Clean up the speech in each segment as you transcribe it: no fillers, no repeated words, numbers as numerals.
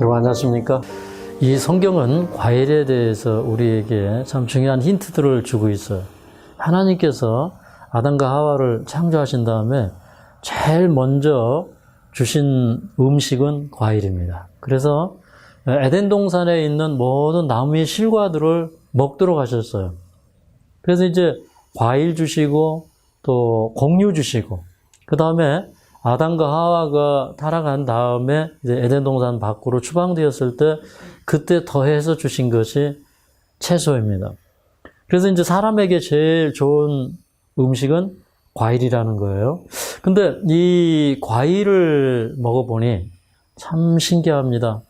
여러분 안녕하십니까? 이 성경은 과일에 대해서 우리에게 참 중요한 힌트들을 주고 있어요. 하나님께서 아담과 하와를 창조하신 다음에 제일 먼저 주신 음식은 과일입니다. 그래서 에덴 동산에 있는 모든 나무의 실과들을 먹도록 하셨어요. 그래서 이제 과일 주시고 또 곡류 주시고 그 다음에 아담과 하와가 타락한 다음에 이제 에덴 동산 밖으로 추방되었을 때 그때 더해서 주신 것이 채소입니다. 그래서 이제 사람에게 제일 좋은 음식은 과일이라는 거예요. 근데 이 과일을 먹어보니 참 신기합니다.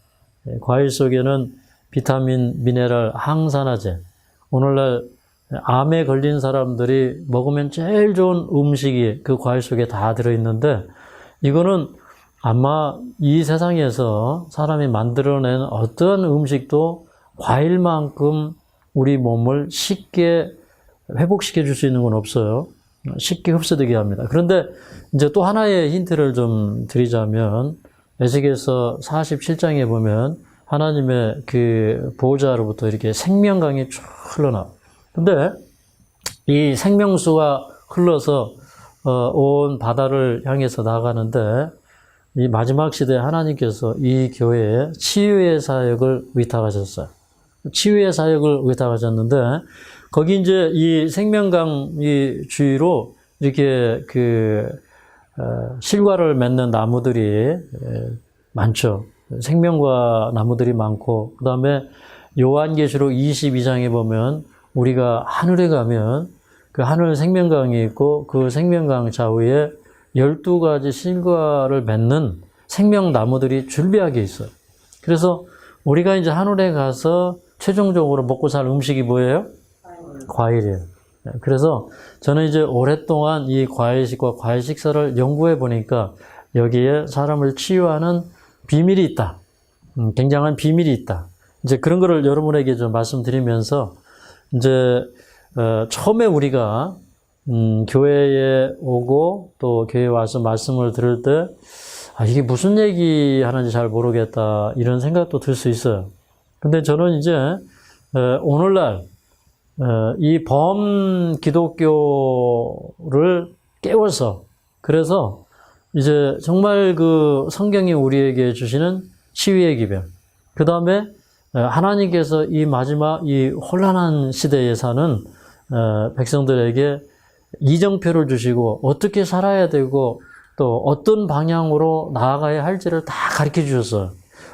과일 속에는 비타민, 미네랄, 항산화제, 오늘날 암에 걸린 사람들이 먹으면 제일 좋은 음식이 그 과일 속에 다 들어있는데 이거는 아마 이 세상에서 사람이 만들어낸 어떤 음식도 과일만큼 우리 몸을 쉽게 회복시켜 줄 수 있는 건 없어요. 쉽게 흡수되게 합니다. 그런데 이제 또 하나의 힌트를 좀 드리자면 에스겔서 47장에 보면 하나님의 그 보호자로부터 이렇게 생명강이 쭉 흘러나와요. 근데 이 생명수가 흘러서 온 바다를 향해서 나가는데 이 마지막 시대에 하나님께서 이 교회에 치유의 사역을 위탁하셨어요. 치유의 사역을 위탁하셨는데 거기 이제 이 생명강 이 주위로 이렇게 그 실과를 맺는 나무들이 많죠. 생명과 나무들이 많고 그 다음에 요한계시록 22장에 보면 우리가 하늘에 가면 그 하늘 생명강이 있고 그 생명강 좌우에 12가지 실과를 맺는 생명나무들이 줄비하게 있어요. 그래서 우리가 이제 하늘에 가서 최종적으로 먹고 살 음식이 뭐예요? 과일이에요. 그래서 저는 이제 오랫동안 이 과일식과 과일 식사를 연구해 보니까 여기에 사람을 치유하는 비밀이 있다. 굉장한 비밀이 있다. 이제 그런 거를 여러분에게 좀 말씀드리면서 이제 처음에 우리가 교회에 오고 또 교회에 와서 말씀을 들을 때 이게 무슨 얘기 하는지 잘 모르겠다 이런 생각도 들 수 있어요. 근데 저는 이제 오늘날 이 범기독교를 깨워서 그래서 이제 정말 그 성경이 우리에게 주시는 치유의 기별 그 다음에 하나님께서 이 마지막 이 혼란한 시대에 사는 백성들에게 이정표를 주시고 어떻게 살아야 되고 또 어떤 방향으로 나아가야 할지를 다 가르쳐 주셨어요.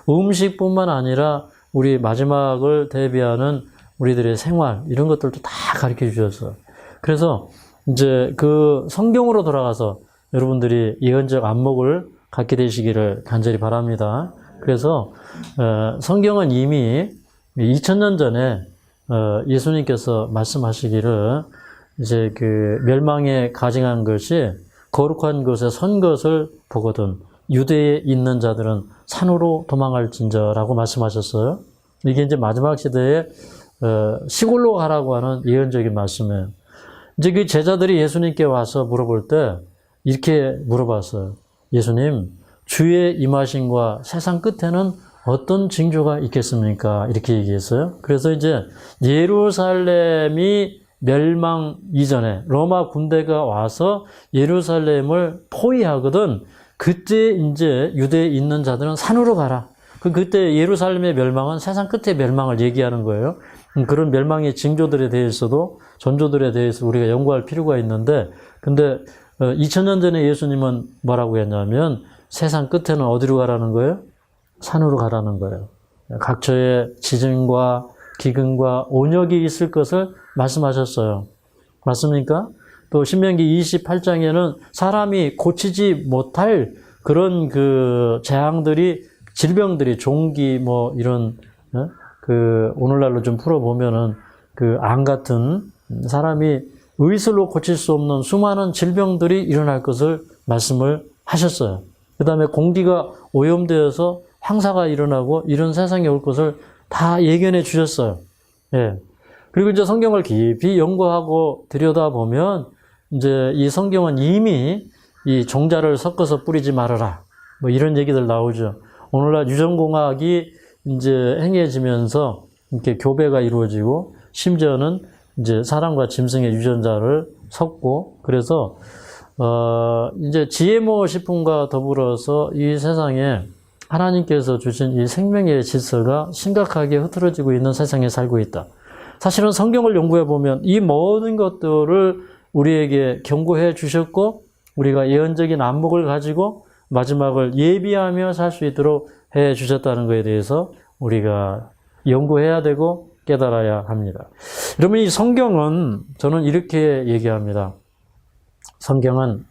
음식뿐만 아니라 우리 마지막을 대비하는 우리들의 생활 이런 것들도 다 가르쳐 주셨어요. 그래서 이제 그 성경으로 돌아가서 여러분들이 예언적 안목을 갖게 되시기를 간절히 바랍니다. 그래서 성경은 이미 2000년 전에 예수님께서 말씀하시기를 이제 그 멸망에 가증한 것이 거룩한 곳에 선 것을 보거든 유대에 있는 자들은 산으로 도망할진저라고 말씀하셨어요. 이게 이제 마지막 시대에 시골로 가라고 하는 예언적인 말씀이에요. 이제 그 제자들이 예수님께 와서 물어볼 때 이렇게 물어봤어요. 예수님, 주의 임하심과 세상 끝에는 어떤 징조가 있겠습니까? 이렇게 얘기했어요. 그래서 이제 예루살렘이 멸망 이전에 로마 군대가 와서 예루살렘을 포위하거든 그때 이제 유대에 있는 자들은 산으로 가라. 그때 예루살렘의 멸망은 세상 끝의 멸망을 얘기하는 거예요. 그런 멸망의 징조들에 대해서도 전조들에 대해서 우리가 연구할 필요가 있는데 근데 2000년 전에 예수님은 뭐라고 했냐면 세상 끝에는 어디로 가라는 거예요? 산으로 가라는 거예요. 각처에 지진과 기근과 온역이 있을 것을 말씀하셨어요. 맞습니까? 또 신명기 28장에는 사람이 고치지 못할 그런 그 재앙들이 질병들이 종기 뭐 이런 그 오늘날로 좀 풀어보면은 그 암 같은 사람이 의술로 고칠 수 없는 수많은 질병들이 일어날 것을 말씀을 하셨어요. 그 다음에 공기가 오염되어서 황사가 일어나고 이런 세상이 올 것을 다 예견해 주셨어요. 예. 그리고 이제 성경을 깊이 연구하고 들여다보면 이제 이 성경은 이미 이 종자를 섞어서 뿌리지 말아라. 뭐 이런 얘기들 나오죠. 오늘날 유전공학이 이제 행해지면서 이렇게 교배가 이루어지고 심지어는 이제 사람과 짐승의 유전자를 섞고 그래서 이제 GMO 식품과 더불어서 이 세상에 하나님께서 주신 이 생명의 질서가 심각하게 흐트러지고 있는 세상에 살고 있다. 사실은 성경을 연구해 보면 이 모든 것들을 우리에게 경고해 주셨고 우리가 예언적인 안목을 가지고 마지막을 예비하며 살 수 있도록 해 주셨다는 것에 대해서 우리가 연구해야 되고 깨달아야 합니다. 여러분 이 성경은 저는 이렇게 얘기합니다. 성경은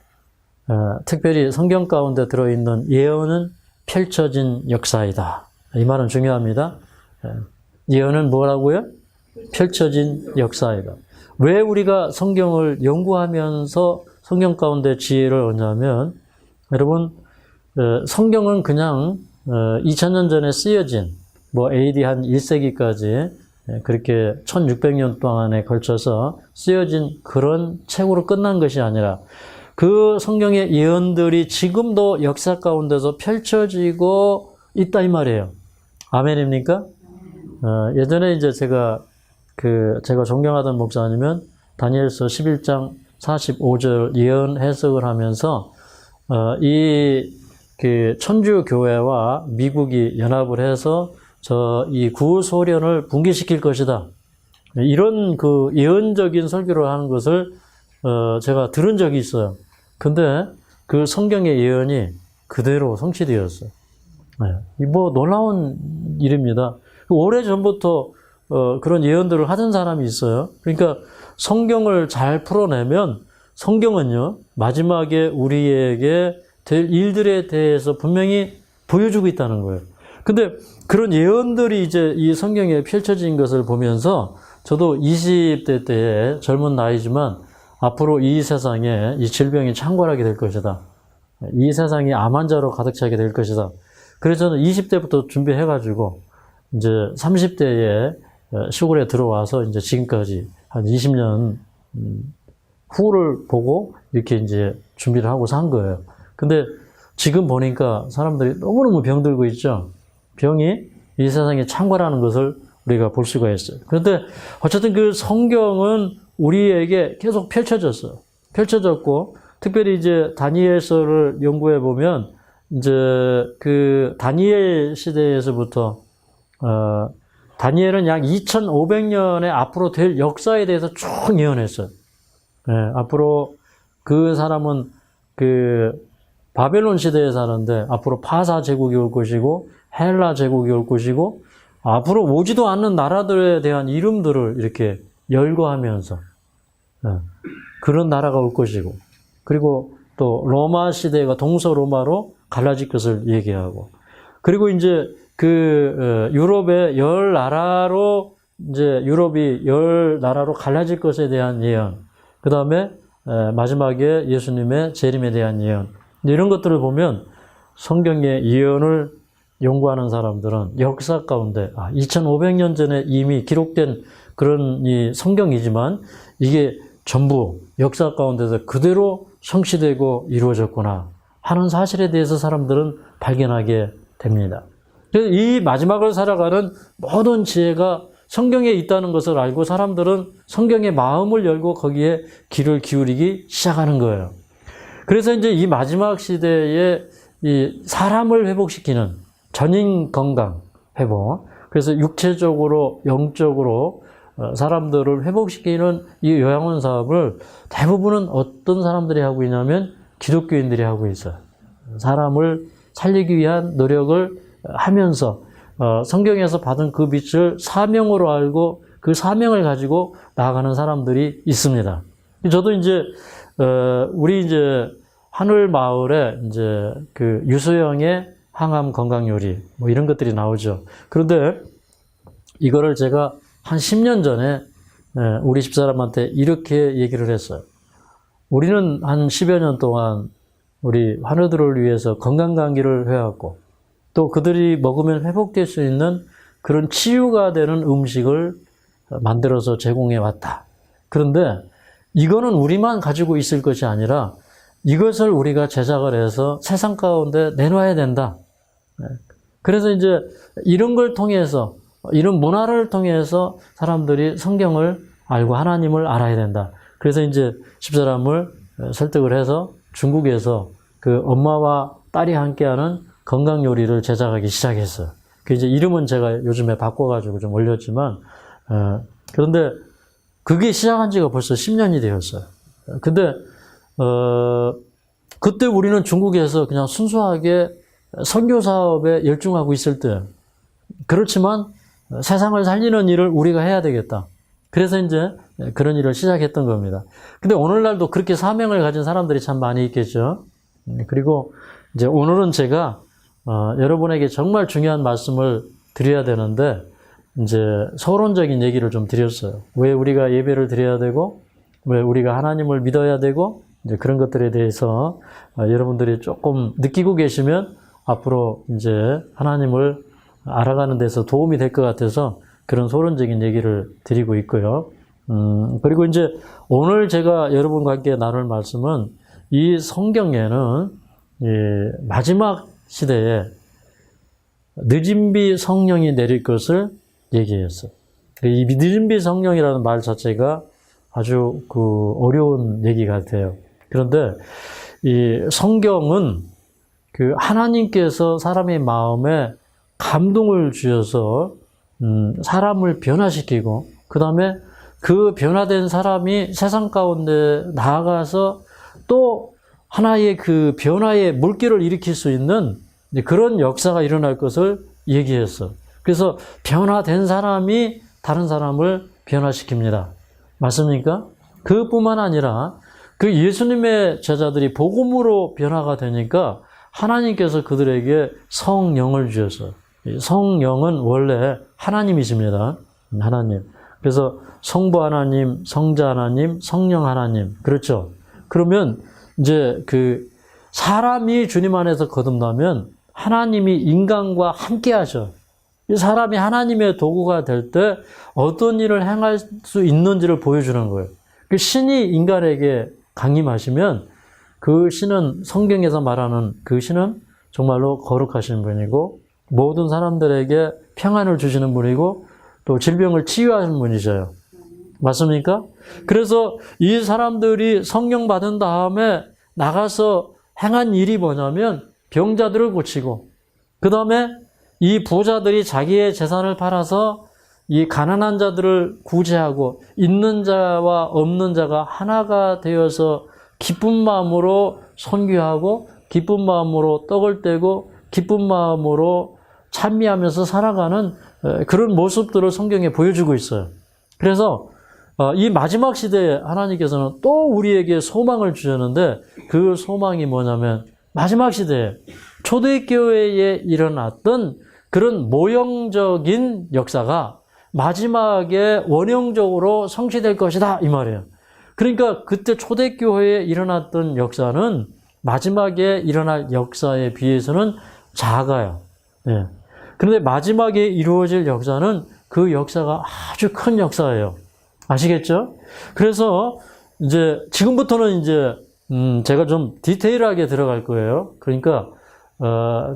특별히 성경 가운데 들어있는 예언은 펼쳐진 역사이다. 이 말은 중요합니다. 예언은 뭐라고요? 펼쳐진 역사이다. 왜 우리가 성경을 연구하면서 성경 가운데 지혜를 얻냐면 여러분 성경은 그냥 2000년 전에 쓰여진 뭐 AD 한 1세기까지 그렇게 1600년 동안에 걸쳐서 쓰여진 그런 책으로 끝난 것이 아니라 그 성경의 예언들이 지금도 역사 가운데서 펼쳐지고 있다 이 말이에요. 아멘입니까? 예전에 이제 제가 존경하던 목사님은 다니엘서 11장 45절 예언 해석을 하면서 그 천주 교회와 미국이 연합을 해서 이 구소련을 붕괴시킬 것이다. 이런 그 예언적인 설교를 하는 것을 제가 들은 적이 있어요. 근데 그 성경의 예언이 그대로 성취되었어요. 네. 뭐 놀라운 일입니다. 오래전부터 그런 예언들을 하던 사람이 있어요. 그러니까 성경을 잘 풀어내면 성경은요, 마지막에 우리에게 될 일들에 대해서 분명히 보여주고 있다는 거예요. 근데 그런 예언들이 이제 이 성경에 펼쳐진 것을 보면서 저도 20대 때에 젊은 나이지만 앞으로 이 세상에 이 질병이 창궐하게 될 것이다. 이 세상이 암 환자로 가득 차게 될 것이다. 그래서 저는 20대부터 준비해가지고 이제 30대에 시골에 들어와서 이제 지금까지 한 20년 후를 보고 이렇게 이제 준비를 하고 산 거예요. 근데 지금 보니까 사람들이 너무너무 병들고 있죠. 병이 이 세상에 창궐하는 것을 우리가 볼 수가 있어요. 그런데 어쨌든 그 성경은 우리에게 계속 펼쳐졌어요. 펼쳐졌고, 특별히 이제 다니엘서를 연구해 보면, 이제 그 다니엘 시대에서부터, 다니엘은 약 2500년에 앞으로 될 역사에 대해서 쭉 예언했어요. 네, 앞으로 그 사람은 그 바벨론 시대에 사는데 앞으로 파사 제국이 올 것이고 헬라 제국이 올 것이고 앞으로 오지도 않는 나라들에 대한 이름들을 이렇게 열거하면서 그런 나라가 올 것이고 그리고 또 로마 시대가 동서 로마로 갈라질 것을 얘기하고 그리고 이제 그 유럽의 10나라로 이제 유럽이 10나라로 갈라질 것에 대한 예언 그 다음에 마지막에 예수님의 재림에 대한 예언 이런 것들을 보면 성경의 예언을 연구하는 사람들은 역사 가운데 2500년 전에 이미 기록된 그런 이 성경이지만 이게 전부 역사 가운데서 그대로 성취되고 이루어졌구나 하는 사실에 대해서 사람들은 발견하게 됩니다. 그래서 이 마지막을 살아가는 모든 지혜가 성경에 있다는 것을 알고 사람들은 성경의 마음을 열고 거기에 귀를 기울이기 시작하는 거예요. 그래서 이제 이 마지막 시대에 이 사람을 회복시키는 전인 건강 회복, 그래서 육체적으로, 영적으로 사람들을 회복시키는 이 요양원 사업을 대부분은 어떤 사람들이 하고 있냐면 기독교인들이 하고 있어요. 사람을 살리기 위한 노력을 하면서 성경에서 받은 그 빛을 사명으로 알고 그 사명을 가지고 나아가는 사람들이 있습니다. 저도 이제 우리 이제 하늘 마을에 이제 그 유소영의 항암 건강 요리 뭐 이런 것들이 나오죠. 그런데 이거를 제가 한 10년 전에 우리 집사람한테 이렇게 얘기를 했어요. 우리는 한 10여 년 동안 우리 환우들을 위해서 건강 강의를 해왔고 또 그들이 먹으면 회복될 수 있는 그런 치유가 되는 음식을 만들어서 제공해 왔다. 그런데 이거는 우리만 가지고 있을 것이 아니라 이것을 우리가 제작을 해서 세상 가운데 내놔야 된다. 그래서 이제 이런 걸 통해서, 이런 문화를 통해서 사람들이 성경을 알고 하나님을 알아야 된다. 그래서 이제 집사람을 설득을 해서 중국에서 그 엄마와 딸이 함께하는 건강 요리를 제작하기 시작했어요. 그 이제 이름은 제가 요즘에 바꿔가지고 좀 올렸지만, 그런데 그게 시작한 지가 벌써 10년이 되었어요. 근데, 그때 우리는 중국에서 그냥 순수하게 선교 사업에 열중하고 있을 때, 그렇지만 세상을 살리는 일을 우리가 해야 되겠다. 그래서 이제 그런 일을 시작했던 겁니다. 근데 오늘날도 그렇게 사명을 가진 사람들이 참 많이 있겠죠. 그리고 이제 오늘은 제가 여러분에게 정말 중요한 말씀을 드려야 되는데, 이제 서론적인 얘기를 좀 드렸어요. 왜 우리가 예배를 드려야 되고, 왜 우리가 하나님을 믿어야 되고, 이제 그런 것들에 대해서 여러분들이 조금 느끼고 계시면 앞으로 이제 하나님을 알아가는 데서 도움이 될 것 같아서 그런 서론적인 얘기를 드리고 있고요. 그리고 이제 오늘 제가 여러분과 함께 나눌 말씀은 이 성경에는 마지막 시대에 늦은 비 성령이 내릴 것을 얘기했어요. 이 늦은 비 성령이라는 말 자체가 아주 어려운 얘기 같아요. 그런데 이 성경은 그 하나님께서 사람의 마음에 감동을 주셔서 사람을 변화시키고, 그 다음에 그 변화된 사람이 세상 가운데 나아가서 또 하나의 그 변화의 물결을 일으킬 수 있는 그런 역사가 일어날 것을 얘기했어. 그래서 변화된 사람이 다른 사람을 변화시킵니다. 맞습니까? 그뿐만 아니라 그 예수님의 제자들이 복음으로 변화가 되니까 하나님께서 그들에게 성령을 주셔서, 성령은 원래 하나님이십니다. 하나님. 그래서 성부 하나님, 성자 하나님, 성령 하나님. 그렇죠? 그러면 이제 그 사람이 주님 안에서 거듭나면 하나님이 인간과 함께 하셔. 이 사람이 하나님의 도구가 될 때 어떤 일을 행할 수 있는지를 보여주는 거예요. 그 신이 인간에게 강림하시면 그 신은, 성경에서 말하는 그 신은 정말로 거룩하신 분이고 모든 사람들에게 평안을 주시는 분이고 또 질병을 치유하는 분이셔요. 맞습니까? 그래서 이 사람들이 성령 받은 다음에 나가서 행한 일이 뭐냐면 병자들을 고치고, 그 다음에 이 부자들이 자기의 재산을 팔아서 이 가난한 자들을 구제하고 있는 자와 없는 자가 하나가 되어서 기쁜 마음으로 선교하고 기쁜 마음으로 떡을 떼고 기쁜 마음으로 찬미하면서 살아가는 그런 모습들을 성경에 보여주고 있어요. 그래서 이 마지막 시대에 하나님께서는 또 우리에게 소망을 주셨는데 그 소망이 뭐냐면 마지막 시대에 초대교회에 일어났던 그런 모형적인 역사가 마지막에 원형적으로 성취될 것이다 이 말이에요. 그러니까 그때 초대교회에 일어났던 역사는 마지막에 일어날 역사에 비해서는 작아요. 네. 그런데 마지막에 이루어질 역사는 그 역사가 아주 큰 역사예요. 아시겠죠? 그래서 이제 지금부터는 이제 제가 좀 디테일하게 들어갈 거예요. 그러니까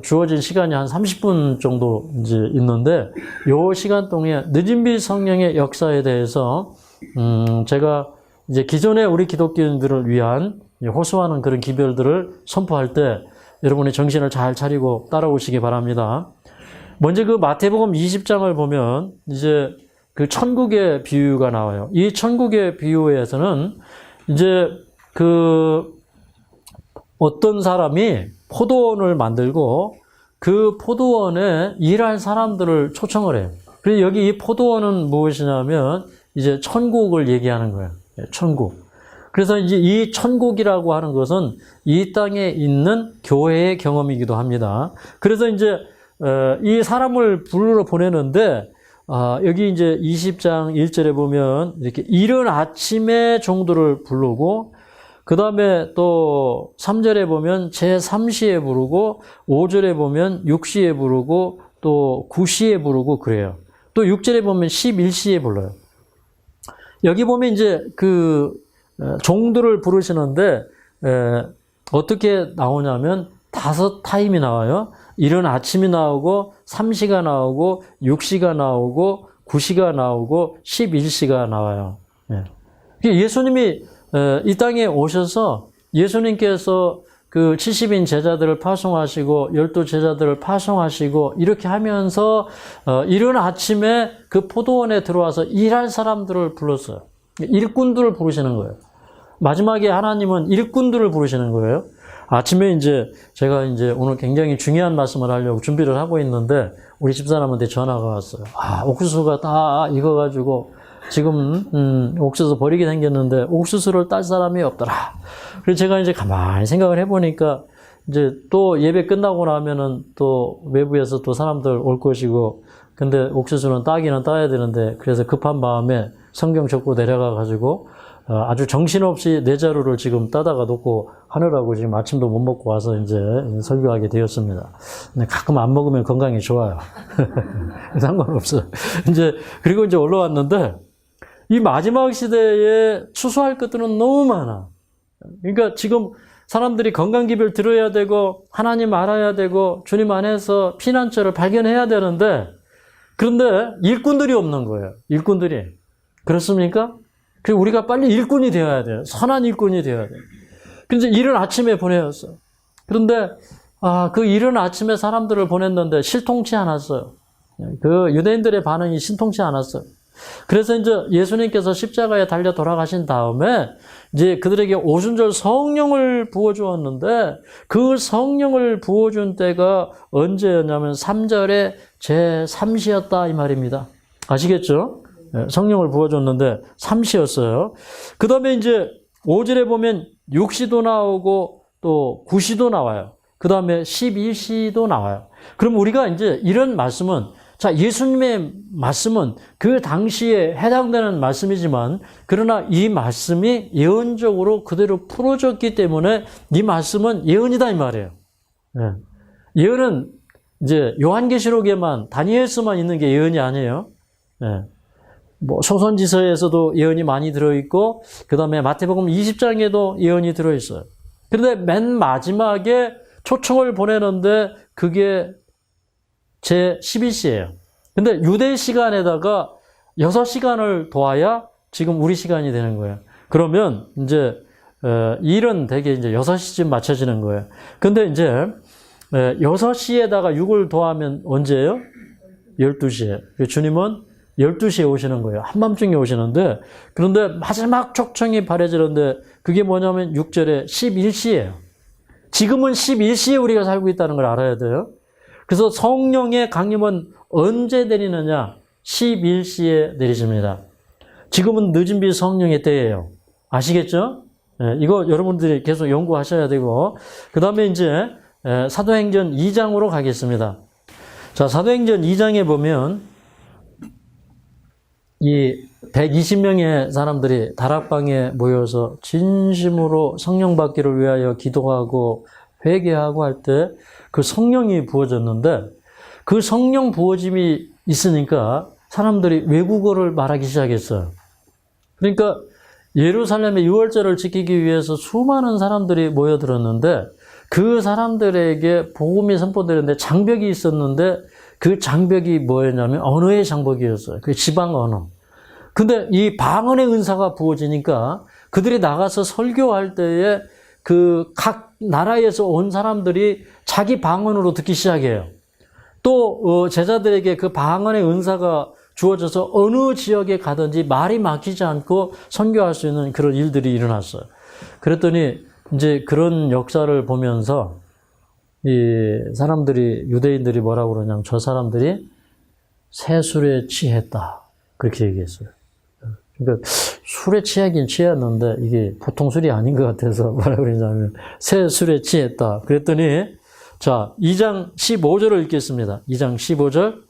주어진 시간이 한 30분 정도 이제 있는데 요 시간 동안 늦은 비 성령의 역사에 대해서 제가 이제 기존에 우리 기독교인들을 위한 호소하는 그런 기별들을 선포할 때 여러분의 정신을 잘 차리고 따라오시기 바랍니다. 먼저 그 마태복음 20장을 보면 이제 그 천국의 비유가 나와요. 이 천국의 비유에서는 이제 그 어떤 사람이 포도원을 만들고 그 포도원에 일할 사람들을 초청을 해요. 그래서 여기 이 포도원은 무엇이냐면 이제 천국을 얘기하는 거예요. 천국. 그래서 이제 이 천국이라고 하는 것은 이 땅에 있는 교회의 경험이기도 합니다. 그래서 이제 이 사람을 부르러 보내는데 여기 이제 20장 1절에 보면 이렇게 이른 아침에 종들을 부르고 그 다음에 또 3절에 보면 제3시에 부르고 5절에 보면 6시에 부르고 또 9시에 부르고 그래요. 또 6절에 보면 11시에 불러요. 여기 보면 이제 그 종들을 부르시는데 어떻게 나오냐면 5 타임이 나와요. 이른 아침이 나오고 3시가 나오고 6시가 나오고 9시가 나오고 11시가 나와요. 예. 예수님이 이 땅에 오셔서 예수님께서 그 70인 제자들을 파송하시고 12제자들을 파송하시고 이렇게 하면서 이른 아침에 그 포도원에 들어와서 일할 사람들을 불렀어요. 일꾼들을 부르시는 거예요. 마지막에 하나님은 일꾼들을 부르시는 거예요. 아침에 이제 제가 이제 오늘 굉장히 중요한 말씀을 하려고 준비를 하고 있는데 우리 집사람한테 전화가 왔어요. 옥수수가 다 익어가지고 지금 옥수수 버리게 생겼는데 옥수수를 딸 사람이 없더라. 그래서 제가 이제 가만히 생각을 해보니까 이제 또 예배 끝나고 나면은 또 외부에서 또 사람들 올 것이고 근데 옥수수는 따기는 따야 되는데 그래서 급한 마음에 성경 접고 내려가가지고 아주 정신없이 네 자루를 지금 따다가 놓고 하느라고 지금 아침도 못 먹고 와서 이제 설교하게 되었습니다. 근데 가끔 안 먹으면 건강에 좋아요. 상관없어요. 그리고 이제 올라왔는데 이 마지막 시대에 추수할 것들은 너무 많아. 그러니까 지금 사람들이 건강기별 들어야 되고 하나님 알아야 되고 주님 안에서 피난처를 발견해야 되는데 그런데 일꾼들이 없는 거예요. 일꾼들이. 그렇습니까? 그리고 우리가 빨리 일꾼이 되어야 돼요. 선한 일꾼이 되어야 돼요. 그래서 이른 아침에 보내었어요. 그런데 그 이른 아침에 사람들을 보냈는데 실통치 않았어요. 그 유대인들의 반응이 신통치 않았어요. 그래서 이제 예수님께서 십자가에 달려 돌아가신 다음에 이제 그들에게 오순절 성령을 부어주었는데 그 성령을 부어준 때가 언제였냐면 3절에 제3시였다 이 말입니다. 아시겠죠? 성령을 부어줬는데 3시였어요. 그 다음에 이제 5절에 보면 6시도 나오고 또 9시도 나와요. 그 다음에 11시도 나와요. 그럼 우리가 이제 이런 말씀은 자, 예수님의 말씀은 그 당시에 해당되는 말씀이지만 그러나 이 말씀이 예언적으로 그대로 풀어졌기 때문에 이 말씀은 예언이다 이 말이에요. 예언은 이제 요한계시록에만 다니엘서만 있는 게 예언이 아니에요. 뭐 소선지서에서도 예언이 많이 들어있고 그 다음에 마태복음 20장에도 예언이 들어있어요. 그런데 맨 마지막에 초청을 보내는데 그게 제11시예요. 근데 유대 시간에다가 6시간을 더해야 지금 우리 시간이 되는 거예요. 그러면 이제 일은 대개 이제 6시쯤 맞춰지는 거예요. 근데 이제 6시에다가 6을 더하면 언제예요? 12시에. 주님은 12시에 오시는 거예요. 한밤중에 오시는데 그런데 마지막 초청이 발해지는데 그게 뭐냐면 6절에 11시예요. 지금은 11시에 우리가 살고 있다는 걸 알아야 돼요. 그래서 성령의 강림은 언제 내리느냐? 11시에 내리십니다. 지금은 늦은 비 성령의 때예요. 아시겠죠? 이거 여러분들이 계속 연구하셔야 되고 그 다음에 이제 사도행전 2장으로 가겠습니다. 자, 사도행전 2장에 보면 이 120명의 사람들이 다락방에 모여서 진심으로 성령 받기를 위하여 기도하고 회개하고 할 때 그 성령이 부어졌는데 그 성령 부어짐이 있으니까 사람들이 외국어를 말하기 시작했어요. 그러니까 예루살렘의 유월절을 지키기 위해서 수많은 사람들이 모여들었는데 그 사람들에게 복음이 선포되는데 장벽이 있었는데 그 장벽이 뭐였냐면 언어의 장벽이었어요. 그 지방 언어. 근데 이 방언의 은사가 부어지니까 그들이 나가서 설교할 때에 그 각 나라에서 온 사람들이 자기 방언으로 듣기 시작해요. 또 제자들에게 그 방언의 은사가 주어져서 어느 지역에 가든지 말이 막히지 않고 선교할 수 있는 그런 일들이 일어났어요. 그랬더니 이제 그런 역사를 보면서 이 사람들이 유대인들이 뭐라고 그러냐면 저 사람들이 새 술에 취했다. 그렇게 얘기했어요. 그러니까 술에 취하긴 취했는데 이게 보통 술이 아닌 것 같아서 뭐라고 그러냐면 새 술에 취했다. 그랬더니 자 2장 15절을 읽겠습니다. 2장 15절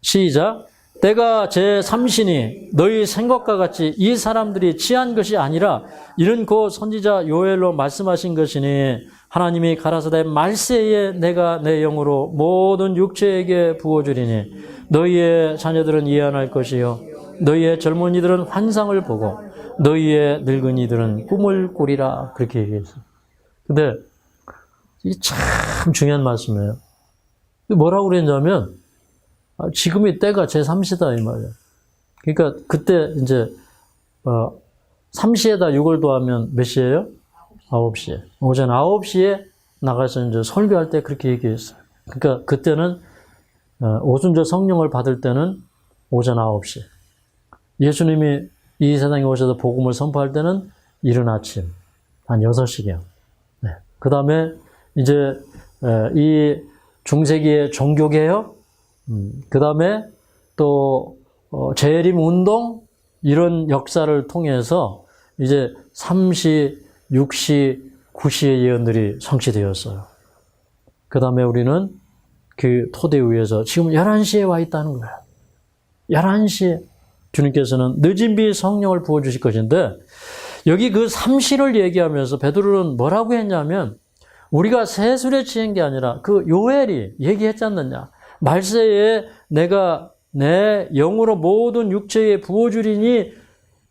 시작. 때가 제3시니 너희 생각과 같이 이 사람들이 취한 것이 아니라 이는 곧 선지자 요엘로 말씀하신 것이니 하나님이 가라사대 말세에 내가 내 영으로 모든 육체에게 부어주리니 너희의 자녀들은 예언할 것이요 너희의 젊은이들은 환상을 보고 너희의 늙은이들은 꿈을 꾸리라. 그렇게 얘기했어요. 근데 이게 참 중요한 말씀이에요. 뭐라고 그랬냐면, 지금이 때가 제3시다, 이 말이에요. 그러니까 그때 이제, 3시에다 6을 더하면 몇 시예요? 9시에. 오전 9시에 나가서 이제 설교할 때 그렇게 얘기했어요. 그러니까 그때는, 오순절 성령을 받을 때는 오전 9시. 예수님이 이 세상에 오셔서 복음을 선포할 때는 이른 아침, 한 6시경. 네. 그 다음에 이제, 이 중세기의 종교개혁, 그 다음에 또, 재림 운동, 이런 역사를 통해서 이제 3시, 6시, 9시의 예언들이 성취되었어요. 그 다음에 우리는 그 토대 위에서 지금 11시에 와 있다는 거예요. 11시에 주님께서는 늦은 비 성령을 부어주실 것인데, 여기 그 3시를 얘기하면서 베드로는 뭐라고 했냐면, 우리가 세술에 취한 게 아니라 그 요엘이 얘기했지 않느냐. 말세에 내가 내 영으로 모든 육체에 부어주리니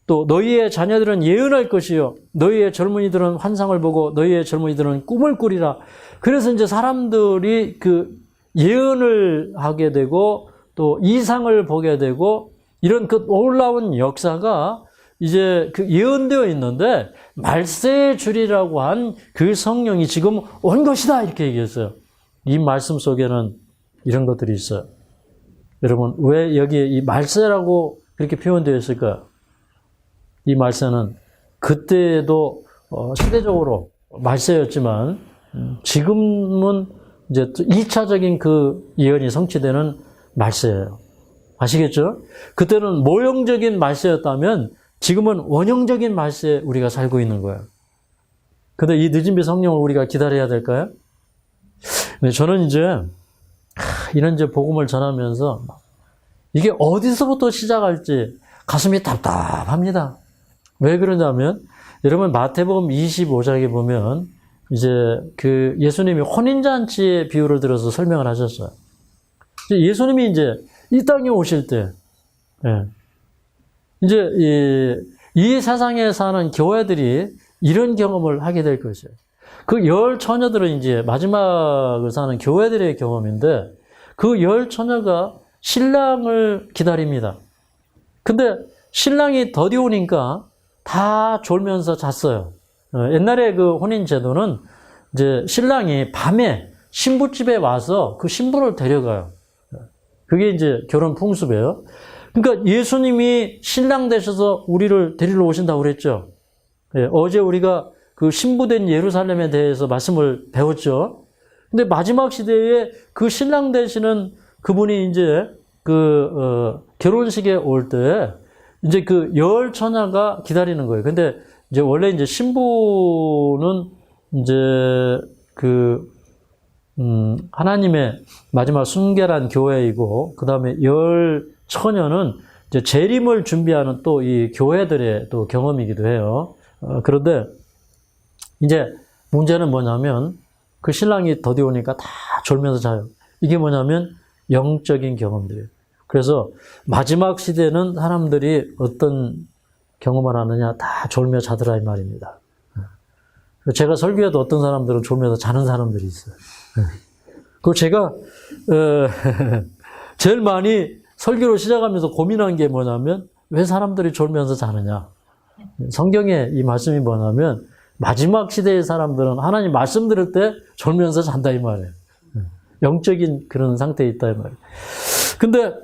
또 너희의 자녀들은 예언할 것이요. 너희의 젊은이들은 환상을 보고 너희의 젊은이들은 꿈을 꾸리라. 그래서 이제 사람들이 그 예언을 하게 되고 또 이상을 보게 되고 이런 그 놀라운 역사가 이제 그 예언되어 있는데 말세에 주리라고 한 그 성령이 지금 온 것이다 이렇게 얘기했어요. 이 말씀 속에는 이런 것들이 있어요. 여러분 왜 여기에 이 말세라고 그렇게 표현되어 있을까요? 이 말세는 그때도 시대적으로 말세였지만 지금은 이제 2차적인 그 예언이 성취되는 말세예요. 아시겠죠? 그때는 모형적인 말세였다면 지금은 원형적인 말세에 우리가 살고 있는 거예요. 근데 이 늦은 비 성령을 우리가 기다려야 될까요? 근데 저는 이제 이런 이제 복음을 전하면서 이게 어디서부터 시작할지 가슴이 답답합니다. 왜 그러냐면 여러분 마태복음 25장에 보면 이제 그 예수님이 혼인잔치의 비유를 들어서 설명을 하셨어요. 예수님이 이제 이 땅에 오실 때, 이제 이 세상에 사는 교회들이 이런 경험을 하게 될 것이에요. 그 열 처녀들은 이제 마지막을 사는 교회들의 경험인데 그 열 처녀가 신랑을 기다립니다. 근데 신랑이 더디 오니까 다 졸면서 잤어요. 옛날에 그 혼인 제도는 이제 신랑이 밤에 신부집에 와서 그 신부를 데려가요. 그게 이제 결혼 풍습이에요. 그러니까 예수님이 신랑 되셔서 우리를 데리러 오신다고 그랬죠. 어제 우리가 그 신부된 예루살렘에 대해서 말씀을 배웠죠. 근데 마지막 시대에 그 신랑 되시는 그분이 이제 결혼식에 올 때 이제 그 열 처녀가 기다리는 거예요. 근데 이제 원래 이제 신부는 이제 하나님의 마지막 순결한 교회이고, 그 다음에 열 처녀는 이제 재림을 준비하는 또 이 교회들의 또 경험이기도 해요. 그런데 이제 문제는 뭐냐면 그 신랑이 더디 오니까 다 졸면서 자요. 이게 뭐냐면 영적인 경험들이에요. 그래서 마지막 시대는 사람들이 어떤 경험을 하느냐, 다 졸며 자더라 이 말입니다. 제가 설교해도 어떤 사람들은 졸면서 자는 사람들이 있어요. 그리고 제가 제일 많이 설교를 시작하면서 고민한 게 뭐냐면 왜 사람들이 졸면서 자느냐. 성경에 이 말씀이 뭐냐면 마지막 시대의 사람들은 하나님 말씀 들을 때 졸면서 잔다 이 말이에요. 영적인 그런 상태에 있다 이 말이에요. 근데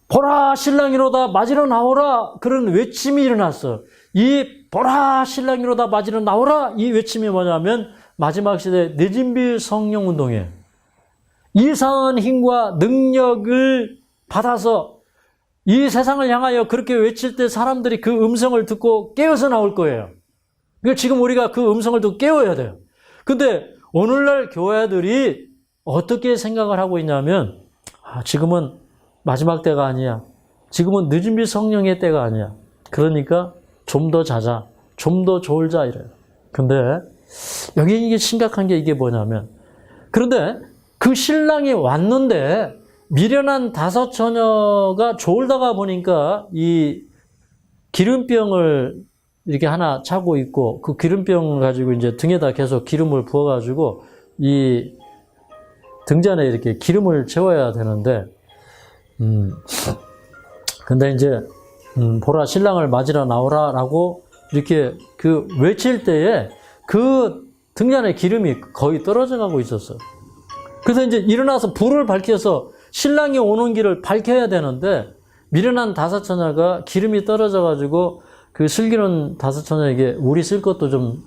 보라 신랑이로다 맞이러 나오라 그런 외침이 일어났어. 이 보라 신랑이로다 맞이러 나오라 이 외침이 뭐냐면 마지막 시대 늦은 비 성령 운동에 이상한 힘과 능력을 받아서 이 세상을 향하여 그렇게 외칠 때 사람들이 그 음성을 듣고 깨어서 나올 거예요. 그러니까 지금 우리가 그 음성을 듣고 깨워야 돼요. 근데 오늘날 교회들이 어떻게 생각을 하고 있냐면 지금은 마지막 때가 아니야. 지금은 늦은 비 성령의 때가 아니야. 그러니까 좀 더 자자. 좀 더 졸자 이래요. 근데 여기 이게 심각한 게 이게 뭐냐면 그런데 그 신랑이 왔는데 미련한 5 처녀가 졸다가 보니까 이 기름병을 이렇게 하나 차고 있고 그 기름병을 가지고 이제 등에다 계속 기름을 부어가지고 이 등잔에 이렇게 기름을 채워야 되는데, 근데 이제, 보라 신랑을 맞으러 나오라라고 이렇게 그 외칠 때에 그 등잔에 기름이 거의 떨어져 가고 있었어요. 그래서 이제 일어나서 불을 밝혀서 신랑이 오는 길을 밝혀야 되는데, 미련한 다섯 처녀가 기름이 떨어져 가지고 그 슬기로운 다섯 처녀에게 우리 쓸 것도 좀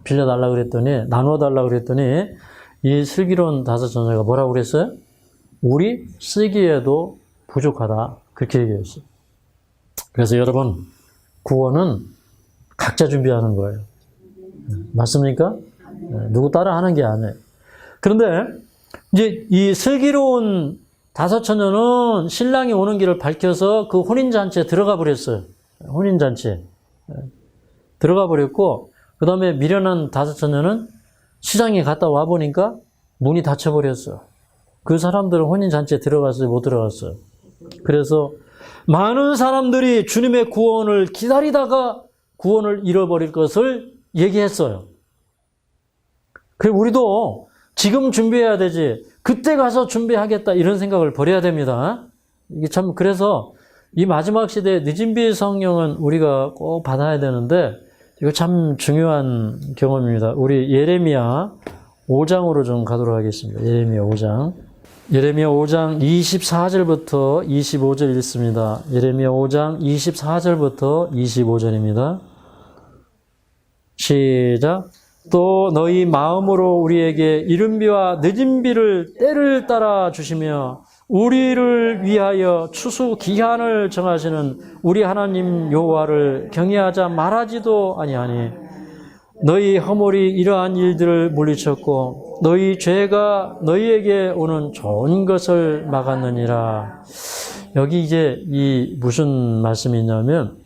빌려달라고 그랬더니, 나눠달라고 그랬더니, 이 슬기로운 다섯 처녀가 뭐라고 그랬어요? 우리 쓰기에도 부족하다. 그렇게 얘기했어요. 그래서 여러분, 구원은 각자 준비하는 거예요. 맞습니까? 누구 따라 하는 게 아니에요. 그런데 이제 이 슬기로운 다섯 처녀는 신랑이 오는 길을 밝혀서 그 혼인잔치에 들어가 버렸어요. 혼인잔치에. 들어가 버렸고, 그 다음에 미련한 다섯 처녀는 시장에 갔다 와 보니까 문이 닫혀버렸어요. 그 사람들은 혼인잔치에 들어갔어요? 못 들어갔어요? 그래서 많은 사람들이 주님의 구원을 기다리다가 구원을 잃어버릴 것을 얘기했어요. 그리고 우리도 지금 준비해야 되지, 그때 가서 준비하겠다, 이런 생각을 버려야 됩니다. 이게 참, 그래서 이 마지막 시대에 늦은 비의 성령은 우리가 꼭 받아야 되는데, 이거 참 중요한 경험입니다. 우리 예레미야 5장으로 좀 가도록 하겠습니다. 예레미야 5장. 예레미야 5장 24절부터 25절 읽습니다. 예레미야 5장 24절부터 25절입니다. 시작. 또 너희 마음으로 우리에게 이른 비와 늦은 비를 때를 따라 주시며 우리를 위하여 추수 기한을 정하시는 우리 하나님 여호와를 경외하자 말하지도 아니하니 너희 허물이 이러한 일들을 물리쳤고 너희 죄가 너희에게 오는 좋은 것을 막았느니라. 여기 이제 이 무슨 말씀이냐면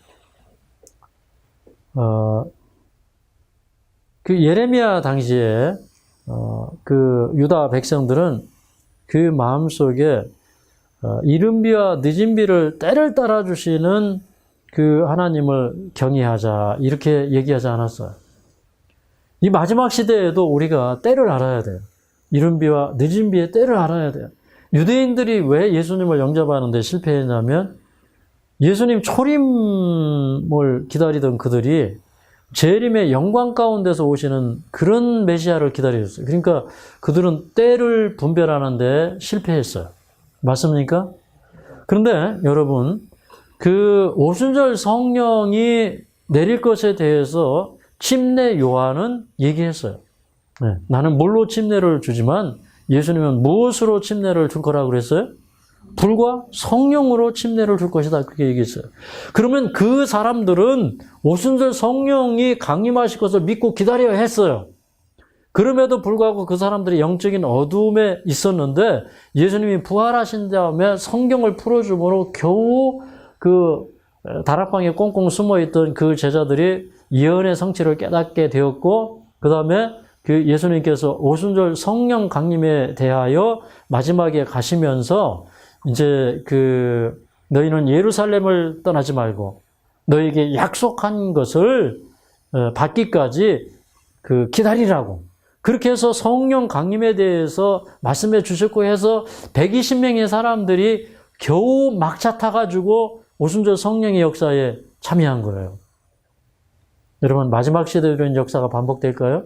그 예레미야 당시에 그 유다 백성들은 그 마음속에 이른 비와 늦은 비를 때를 따라 주시는 그 하나님을 경외하자, 이렇게 얘기하지 않았어요. 이 마지막 시대에도 우리가 때를 알아야 돼요. 이른 비와 늦은 비의 때를 알아야 돼요. 유대인들이 왜 예수님을 영접하는데 실패했냐면 예수님 초림을 기다리던 그들이 재림의 영광 가운데서 오시는 그런 메시아를 기다렸어요. 그러니까 그들은 때를 분별하는데 실패했어요. 맞습니까? 그런데 여러분, 그 오순절 성령이 내릴 것에 대해서 침례 요한은 얘기했어요. 네, 나는 물로 침례를 주지만 예수님은 무엇으로 침례를 줄 거라고 그랬어요? 불과 성령으로 침례를 줄 것이다, 그렇게 얘기했어요. 그러면 그 사람들은 오순절 성령이 강림하실 것을 믿고 기다려야 했어요. 그럼에도 불구하고 그 사람들이 영적인 어둠에 있었는데 예수님이 부활하신 다음에 성경을 풀어줌으로 겨우 그 다락방에 꽁꽁 숨어있던 그 제자들이 예언의 성취를 깨닫게 되었고, 그 다음에 그 예수님께서 오순절 성령 강림에 대하여 마지막에 가시면서 이제 그 너희는 예루살렘을 떠나지 말고 너희에게 약속한 것을 받기까지 그 기다리라고, 그렇게 해서 성령 강림에 대해서 말씀해 주셨고 해서 120명의 사람들이 겨우 막차 타가지고 오순절 성령의 역사에 참여한 거예요. 여러분, 마지막 시대에 이런 역사가 반복될까요?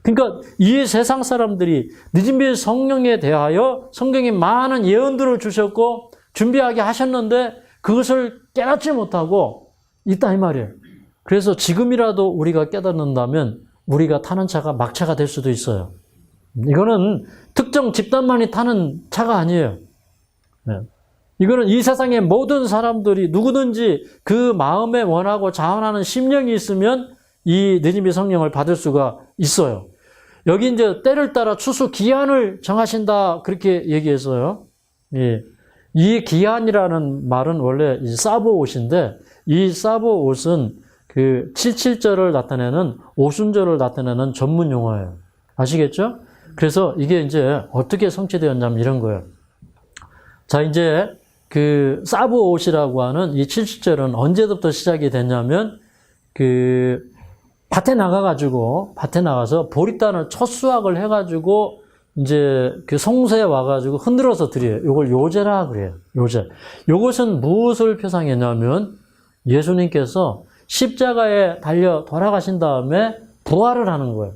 그러니까 이 세상 사람들이 늦은 비의 성령에 대하여 성경에 많은 예언들을 주셨고 준비하게 하셨는데 그것을 깨닫지 못하고 있다, 이 말이에요. 그래서 지금이라도 우리가 깨닫는다면 우리가 타는 차가 막차가 될 수도 있어요. 이거는 특정 집단만이 타는 차가 아니에요. 네. 이거는 이 세상의 모든 사람들이 누구든지 그 마음에 원하고 자원하는 심령이 있으면 이 늦은 비 성령을 받을 수가 있어요. 여기 이제 때를 따라 추수 기한을 정하신다, 그렇게 얘기했어요. 예. 이 기한이라는 말은 원래 사보옷인데 이 사보옷은 그 77절을 나타내는 오순절을 나타내는 전문 용어예요. 아시겠죠? 그래서 이게 이제 어떻게 성취되었냐면 이런 거예요. 자, 이제 그 사보옷이라고 하는 이 77절은 언제부터 시작이 됐냐면 그 밭에 나가서 보리단을 첫 수확을 해가지고 이제 그 성소에 와가지고 흔들어서 드려요. 이걸 요제라 그래요. 요제. 이것은 무엇을 표상했냐면 예수님께서 십자가에 달려 돌아가신 다음에 부활을 하는 거예요.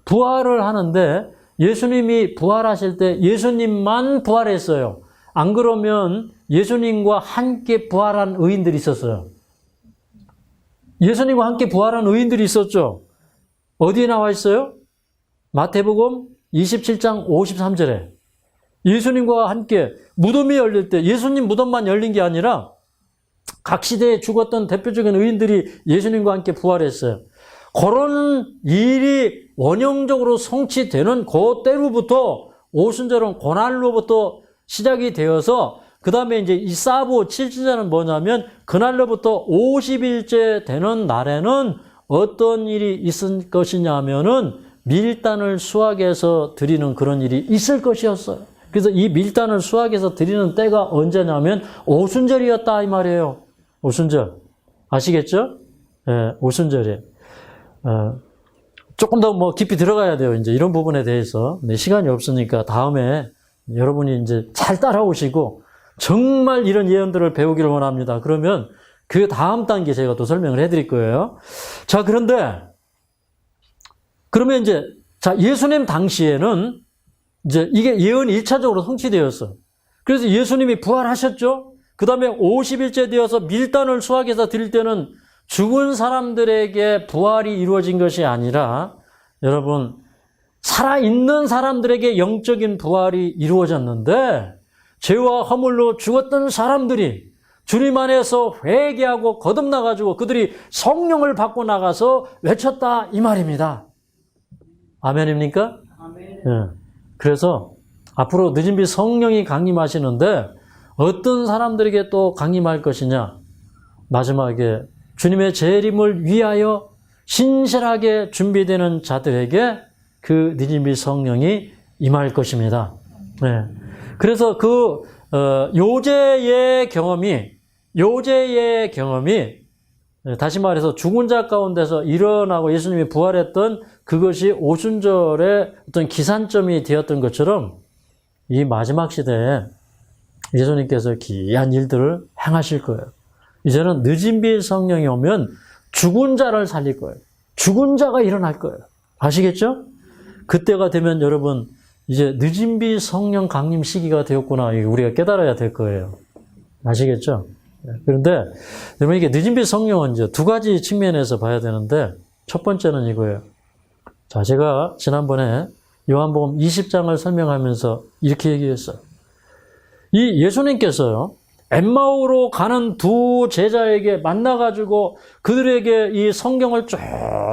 부활을 하는데 예수님이 부활하실 때 예수님만 부활했어요. 안 그러면 예수님과 함께 부활한 의인들이 있었어요. 예수님과 함께 부활한 의인들이 있었죠. 어디에 나와 있어요? 마태복음 27장 53절에 예수님과 함께 무덤이 열릴 때 예수님 무덤만 열린 게 아니라 각 시대에 죽었던 대표적인 의인들이 예수님과 함께 부활했어요. 그런 일이 원형적으로 성취되는 그때로부터 오순절은 고날로부터 시작이 되어서 그 다음에 이제 이 사부 7주제는 뭐냐면 그날로부터 50일째 되는 날에는 어떤 일이 있을 것이냐 하면은 밀단을 수확해서 드리는 그런 일이 있을 것이었어요. 그래서 이 밀단을 수확해서 드리는 때가 언제냐면 오순절이었다 이 말이에요. 오순절. 아시겠죠? 예, 오순절이에요. 조금 더 뭐 깊이 들어가야 돼요. 이제 이런 부분에 대해서. 네, 시간이 없으니까 다음에 여러분이 이제 잘 따라오시고 정말 이런 예언들을 배우기를 원합니다. 그러면 그 다음 단계 제가 또 설명을 해드릴 거예요. 자, 그러면 이제, 자, 예수님 당시에는 이제 이게 예언이 1차적으로 성취되었어. 그래서 예수님이 부활하셨죠? 그 다음에 50일째 되어서 밀단을 수확해서 드릴 때는 죽은 사람들에게 부활이 이루어진 것이 아니라 여러분, 살아있는 사람들에게 영적인 부활이 이루어졌는데 죄와 허물로 죽었던 사람들이 주님 안에서 회개하고 거듭나가지고 그들이 성령을 받고 나가서 외쳤다 이 말입니다. 아멘입니까? 아멘. 예. 그래서 앞으로 늦은 비 성령이 강림하시는데 어떤 사람들에게 또 강림할 것이냐? 마지막에 주님의 재림을 위하여 신실하게 준비되는 자들에게 그 늦은 비 성령이 임할 것입니다. 네. 그래서 그 요제의 경험이 다시 말해서 죽은 자 가운데서 일어나고 예수님이 부활했던 그것이 오순절의 어떤 기산점이 되었던 것처럼 이 마지막 시대에 예수님께서 기이한 일들을 행하실 거예요. 이제는 늦은 비 성령이 오면 죽은 자를 살릴 거예요. 죽은 자가 일어날 거예요. 아시겠죠? 그때가 되면 여러분 이제 늦은 비 성령 강림 시기가 되었구나 우리가 깨달아야 될 거예요. 아시겠죠? 그런데 여러분 이게 늦은 비 성령은 이제 두 가지 측면에서 봐야 되는데 첫 번째는 이거예요. 자, 제가 지난번에 요한복음 20장을 설명하면서 이렇게 얘기했어요. 이 예수님께서요, 엠마오로 가는 두 제자에게 만나가지고 그들에게 이 성경을 쭉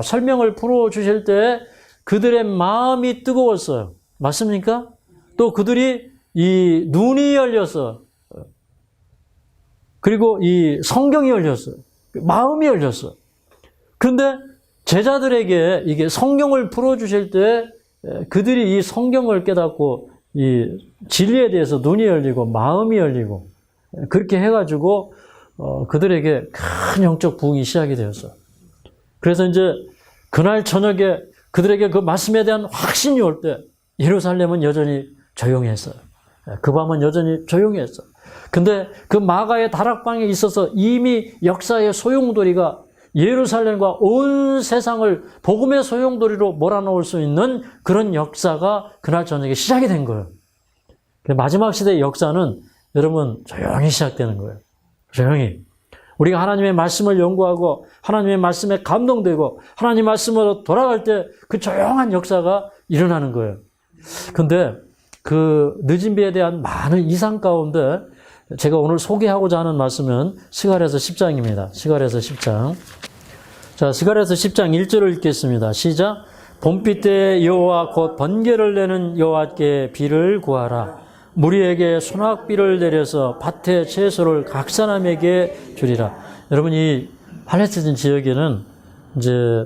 설명을 풀어주실 때 그들의 마음이 뜨거웠어요. 맞습니까? 또 그들이 이 눈이 열렸어. 그리고 이 성경이 열렸어요. 마음이 열렸어요. 그런데 제자들에게 이게 성경을 풀어주실 때 그들이 이 성경을 깨닫고 이 진리에 대해서 눈이 열리고 마음이 열리고 그렇게 해가지고 그들에게 큰 영적 부흥이 시작이 되었어요. 그래서 이제 그날 저녁에 그들에게 그 말씀에 대한 확신이 올 때 예루살렘은 여전히 조용했어요. 그 밤은 여전히 조용했어요. 근데 그 마가의 다락방에 있어서 이미 역사의 소용돌이가 예루살렘과 온 세상을 복음의 소용돌이로 몰아넣을 수 있는 그런 역사가 그날 저녁에 시작이 된 거예요. 마지막 시대의 역사는 여러분 조용히 시작되는 거예요. 조용히. 우리가 하나님의 말씀을 연구하고 하나님의 말씀에 감동되고 하나님 말씀으로 돌아갈 때 그 조용한 역사가 일어나는 거예요. 근데 그 늦은 비에 대한 많은 이상 가운데 제가 오늘 소개하고자 하는 말씀은 스가랴서 10장입니다. 스가랴서 10장. 자, 스가랴서 10장 1절을 읽겠습니다. 시작. 봄비 때 여호와 곧 번개를 내는 여호와께 비를 구하라. 무리에게 소낙비를 내려서 밭의 채소를 각 사람에게 주리라. 여러분, 이 팔레스틴 지역에는 이제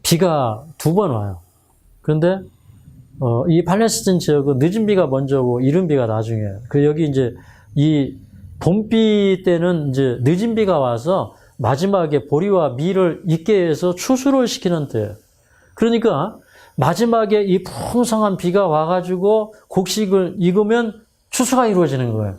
비가 두 번 와요. 그런데 이 팔레스틴 지역은 늦은 비가 먼저 오고 이른 비가 나중이에요. 그 여기 이제 이 봄비 때는 이제 늦은 비가 와서 마지막에 보리와 밀을 익게 해서 추수를 시키는 때예요. 그러니까 마지막에 이 풍성한 비가 와가지고 곡식을 익으면 추수가 이루어지는 거예요.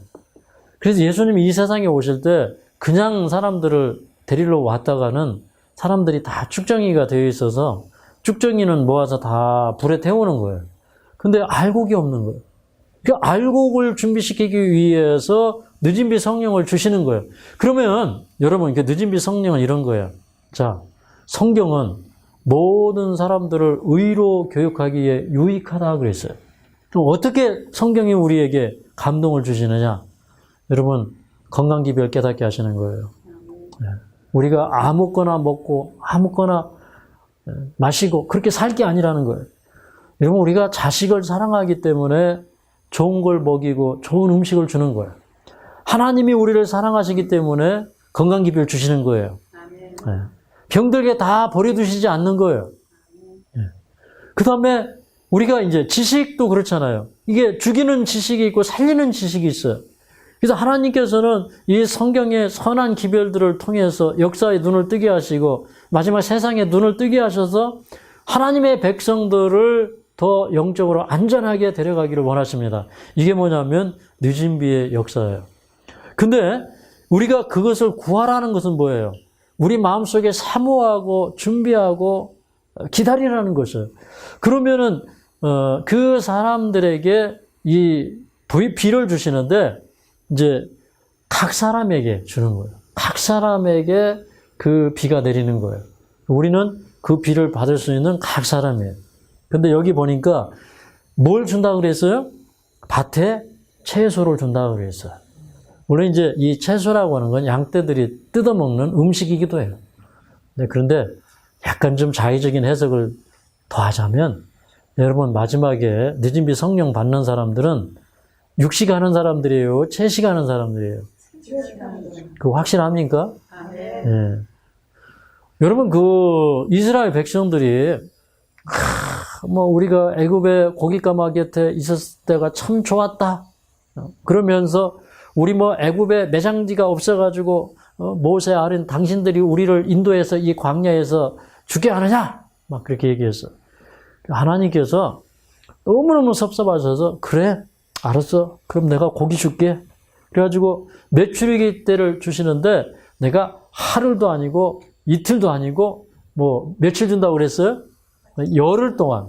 그래서 예수님이 이 세상에 오실 때 그냥 사람들을 데리러 왔다가는 사람들이 다 쭉정이가 되어 있어서 쭉정이는 모아서 다 불에 태우는 거예요. 근데 알곡이 없는 거예요. 그 알곡을 준비시키기 위해서 늦은비 성령을 주시는 거예요. 그러면 여러분, 그 늦은비 성령은 이런 거예요. 자, 성경은 모든 사람들을 의로 교육하기에 유익하다 그랬어요. 그럼 어떻게 성경이 우리에게 감동을 주시느냐? 여러분, 건강기별 깨닫게 하시는 거예요. 우리가 아무거나 먹고 아무거나 마시고 그렇게 살 게 아니라는 거예요. 여러분, 우리가 자식을 사랑하기 때문에 좋은 걸 먹이고 좋은 음식을 주는 거예요. 하나님이 우리를 사랑하시기 때문에 건강기별 주시는 거예요. 병들게 다 버려두시지 않는 거예요. 그 다음에 우리가 이제 지식도 그렇잖아요. 이게 죽이는 지식이 있고 살리는 지식이 있어요. 그래서 하나님께서는 이 성경의 선한 기별들을 통해서 역사의 눈을 뜨게 하시고 마지막 세상의 눈을 뜨게 하셔서 하나님의 백성들을 더 영적으로 안전하게 데려가기를 원하십니다. 이게 뭐냐면 늦은 비의 역사예요. 근데 우리가 그것을 구하라는 것은 뭐예요? 우리 마음속에 사모하고 준비하고 기다리라는 것이에요. 그러면은 그 사람들에게 이 비를 주시는데 이제 각 사람에게 주는 거예요. 각 사람에게 그 비가 내리는 거예요. 우리는 그 비를 받을 수 있는 각 사람이에요. 근데 여기 보니까 뭘 준다고 그랬어요? 밭에 채소를 준다고 그랬어요. 물론 이제 이 채소라고 하는 건 양떼들이 뜯어먹는 음식이기도 해요. 네, 그런데 약간 좀 자의적인 해석을 더하자면 여러분, 마지막에 늦은비 성령 받는 사람들은 육식하는 사람들이에요? 채식하는 사람들이에요? 그거 확실합니까? 네. 여러분, 그 이스라엘 백성들이 뭐 우리가 애굽의 고깃가마 곁에 있었을 때가 참 좋았다. 그러면서 우리 뭐 애굽에 매장지가 없어가지고 모세 아린 당신들이 우리를 인도해서 이 광야에서 죽게 하느냐? 막 그렇게 얘기했어. 하나님께서 너무너무 섭섭하셔서 그래, 알았어. 그럼 내가 고기 줄게. 그래가지고 메추리기 때를 주시는데 내가 하루도 아니고 이틀도 아니고 뭐 며칠 준다고 그랬어요? 열흘 동안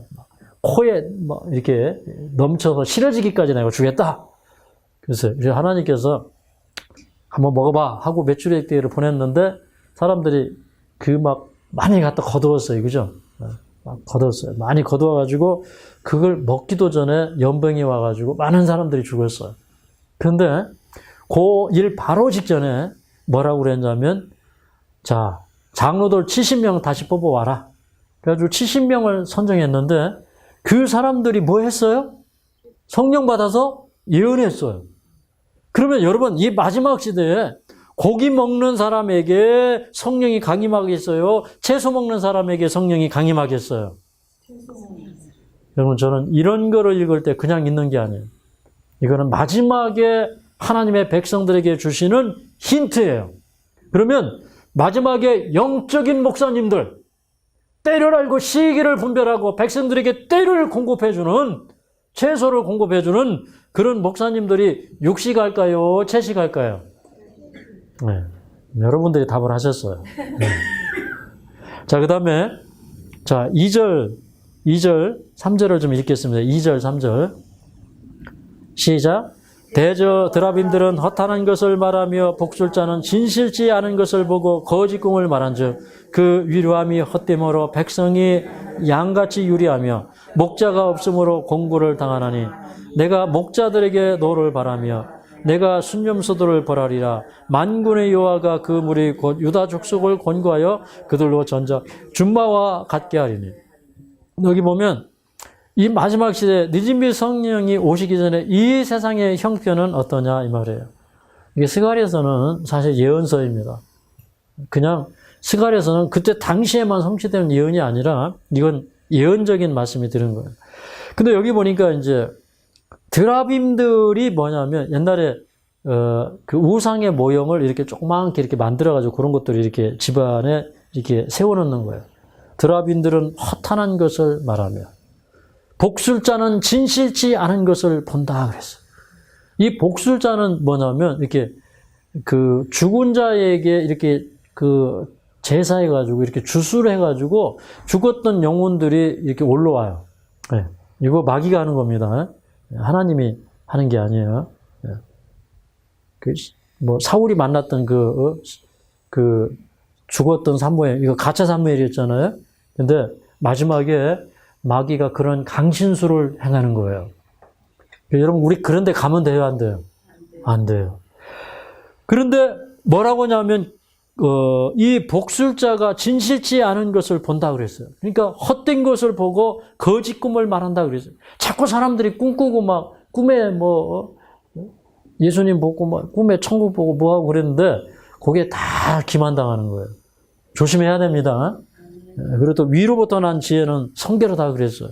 코에 뭐 이렇게 넘쳐서 싫어지기까지 내가 주겠다. 그래서 하나님께서 한번 먹어봐 하고 메추리기 때를 보냈는데 사람들이 그 막 많이 갖다 거두었어요. 그죠? 막 거두었어요. 많이 거두어가지고 그걸 먹기도 전에 연병이 와가지고 많은 사람들이 죽었어요. 그런데 그 일 바로 직전에 뭐라고 그랬냐면 자, 장로들 70명 다시 뽑아와라. 그래가지고 70명을 선정했는데 그 사람들이 뭐 했어요? 성령 받아서 예언했어요. 그러면 여러분, 이 마지막 시대에 고기 먹는 사람에게 성령이 강림하겠어요? 채소 먹는 사람에게 성령이 강림하겠어요? 여러분, 저는 이런 거를 읽을 때 그냥 읽는 게 아니에요. 이거는 마지막에 하나님의 백성들에게 주시는 힌트예요. 그러면 마지막에 영적인 목사님들, 때를 알고 시기를 분별하고 백성들에게 때를 공급해주는, 채소를 공급해주는 그런 목사님들이 육식할까요? 채식할까요? 네. 여러분들이 답을 하셨어요. 네. 자, 그 다음에, 자, 2절, 3절을 좀 읽겠습니다. 2절, 3절. 시작. 대저 드라빔들은 허탄한 것을 말하며 복술자는 진실치 않은 것을 보고 거짓 꿈을 말한즉 그 위로함이 헛됨으로 백성이 양같이 유리하며 목자가 없으므로 공고를 당하나니 내가 목자들에게 노를 바라며 내가 순념소들을 벌하리라. 만군의 여호와가 그 무리 곧 유다 족속을 권고하여 그들로 전자 준마와 같게 하리니. 여기 보면 이 마지막 시대 늦은비 성령이 오시기 전에 이 세상의 형편은 어떠냐 이 말이에요. 이게 스가랴서는 사실 예언서입니다. 그냥 스가랴서는 그때 당시에만 성취되는 예언이 아니라 이건 예언적인 말씀이 드는 거예요. 근데 여기 보니까 이제 드라빔들이 뭐냐면 옛날에 그 우상의 모형을 이렇게 조그맣게 이렇게 만들어가지고 그런 것들을 이렇게 집안에 이렇게 세워놓는 거예요. 드라빈들은 허탄한 것을 말하며 복술자는 진실치 않은 것을 본다 그랬어요. 이 복술자는 뭐냐면 이렇게 그 죽은 자에게 이렇게 그 제사해가지고 이렇게 주술을 해가지고 죽었던 영혼들이 이렇게 올라와요. 네. 이거 마귀가 하는 겁니다. 하나님이 하는 게 아니에요. 그 뭐 사울이 만났던 그 죽었던 사무엘, 이거 가짜 사무엘이었잖아요. 근데 마지막에 마귀가 그런 강신술을 행하는 거예요. 여러분, 우리 그런 데 가면 돼요, 안 돼요? 안 돼요. 그런데 뭐라고 하냐면, 이 복술자가 진실치 않은 것을 본다 그랬어요. 그러니까 헛된 것을 보고 거짓 꿈을 말한다 그랬어요. 자꾸 사람들이 꿈꾸고 막 꿈에 뭐 예수님 보고 막 꿈에 천국 보고 뭐하고 그랬는데 그게 다 기만당하는 거예요. 조심해야 됩니다. 그리고 또 위로부터 난 지혜는 성계로다 그랬어요.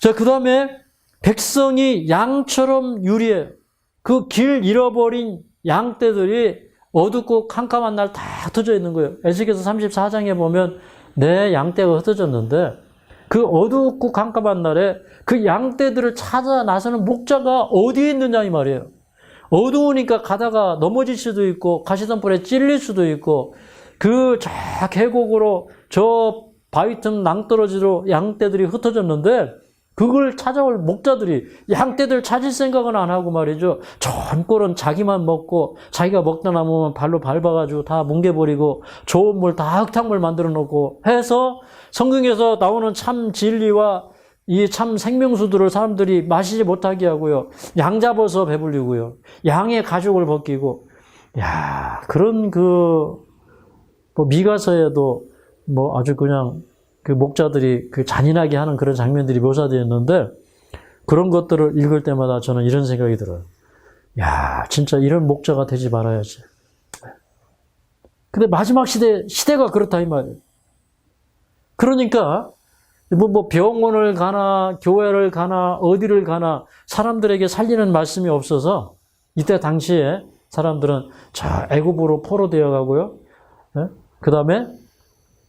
자, 그 다음에 백성이 양처럼 유리해요. 그 길 잃어버린 양떼들이 어둡고 캄캄한 날 다 흩어져 있는 거예요. 에스겔서 34장에 보면 내 양떼가 흩어졌는데 그 어둡고 캄캄한 날에 그 양떼들을 찾아 나서는 목자가 어디에 있느냐 이 말이에요. 어두우니까 가다가 넘어질 수도 있고 가시덤불에 찔릴 수도 있고 그 저 계곡으로 저 바위 틈 낭떠러지로 양떼들이 흩어졌는데 그걸 찾아올 목자들이 양떼들 찾을 생각은 안 하고 말이죠. 전골은 자기만 먹고 자기가 먹다 남으면 발로 밟아가지고 다 뭉개버리고 좋은 물 다 흙탕물 만들어 놓고 해서 성경에서 나오는 참 진리와 이 참 생명수들을 사람들이 마시지 못하게 하고요. 양 잡아서 배불리고요. 양의 가죽을 벗기고 야 그런 뭐 미가서에도 뭐 아주 그냥 그 목자들이 그 잔인하게 하는 그런 장면들이 묘사되어 있는데 그런 것들을 읽을 때마다 저는 이런 생각이 들어요. 야, 진짜 이런 목자가 되지 말아야지. 근데 마지막 시대가 그렇다 이 말이에요. 그러니까 뭐 병원을 가나 교회를 가나 어디를 가나 사람들에게 살리는 말씀이 없어서 이때 당시에 사람들은 자 애굽으로 포로되어 가고요. 그 다음에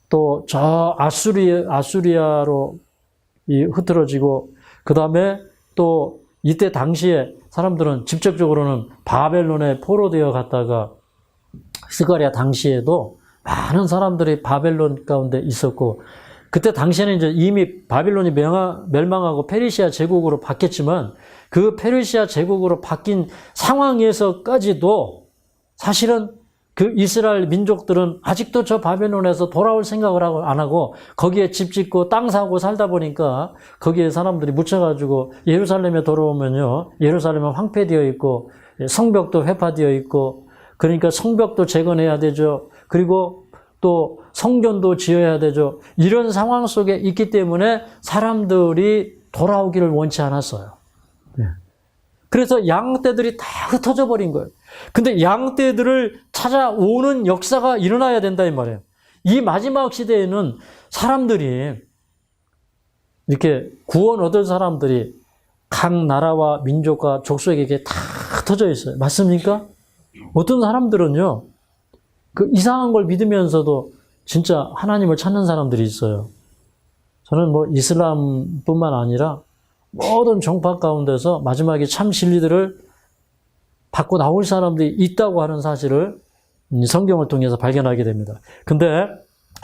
또 저 아수리아로 흐트러지고 그 다음에 또 이때 당시에 사람들은 직접적으로는 바벨론에 포로되어 갔다가 스가랴 당시에도 많은 사람들이 바벨론 가운데 있었고 그때 당시에는 이제 이미 바빌론이 멸망하고 페르시아 제국으로 바뀌었지만 그 페르시아 제국으로 바뀐 상황에서까지도 사실은 그 이스라엘 민족들은 아직도 저 바벨론에서 돌아올 생각을 안 하고 거기에 집 짓고 땅 사고 살다 보니까 거기에 사람들이 묻혀가지고 예루살렘에 돌아오면요. 예루살렘은 황폐되어 있고 성벽도 회파되어 있고 그러니까 성벽도 재건해야 되죠. 그리고 또 성전도 지어야 되죠. 이런 상황 속에 있기 때문에 사람들이 돌아오기를 원치 않았어요. 그래서 양떼들이 다 흩어져 버린 거예요. 근데 양떼들을 찾아오는 역사가 일어나야 된다 이 말이에요. 이 마지막 시대에는 사람들이 이렇게 구원 얻을 사람들이 각 나라와 민족과 족속에게 다 흩어져 있어요. 맞습니까? 어떤 사람들은요. 그 이상한 걸 믿으면서도 진짜 하나님을 찾는 사람들이 있어요. 저는 뭐 이슬람뿐만 아니라 모든 종파 가운데서 마지막에 참 진리들을 받고 나올 사람들이 있다고 하는 사실을 성경을 통해서 발견하게 됩니다. 근데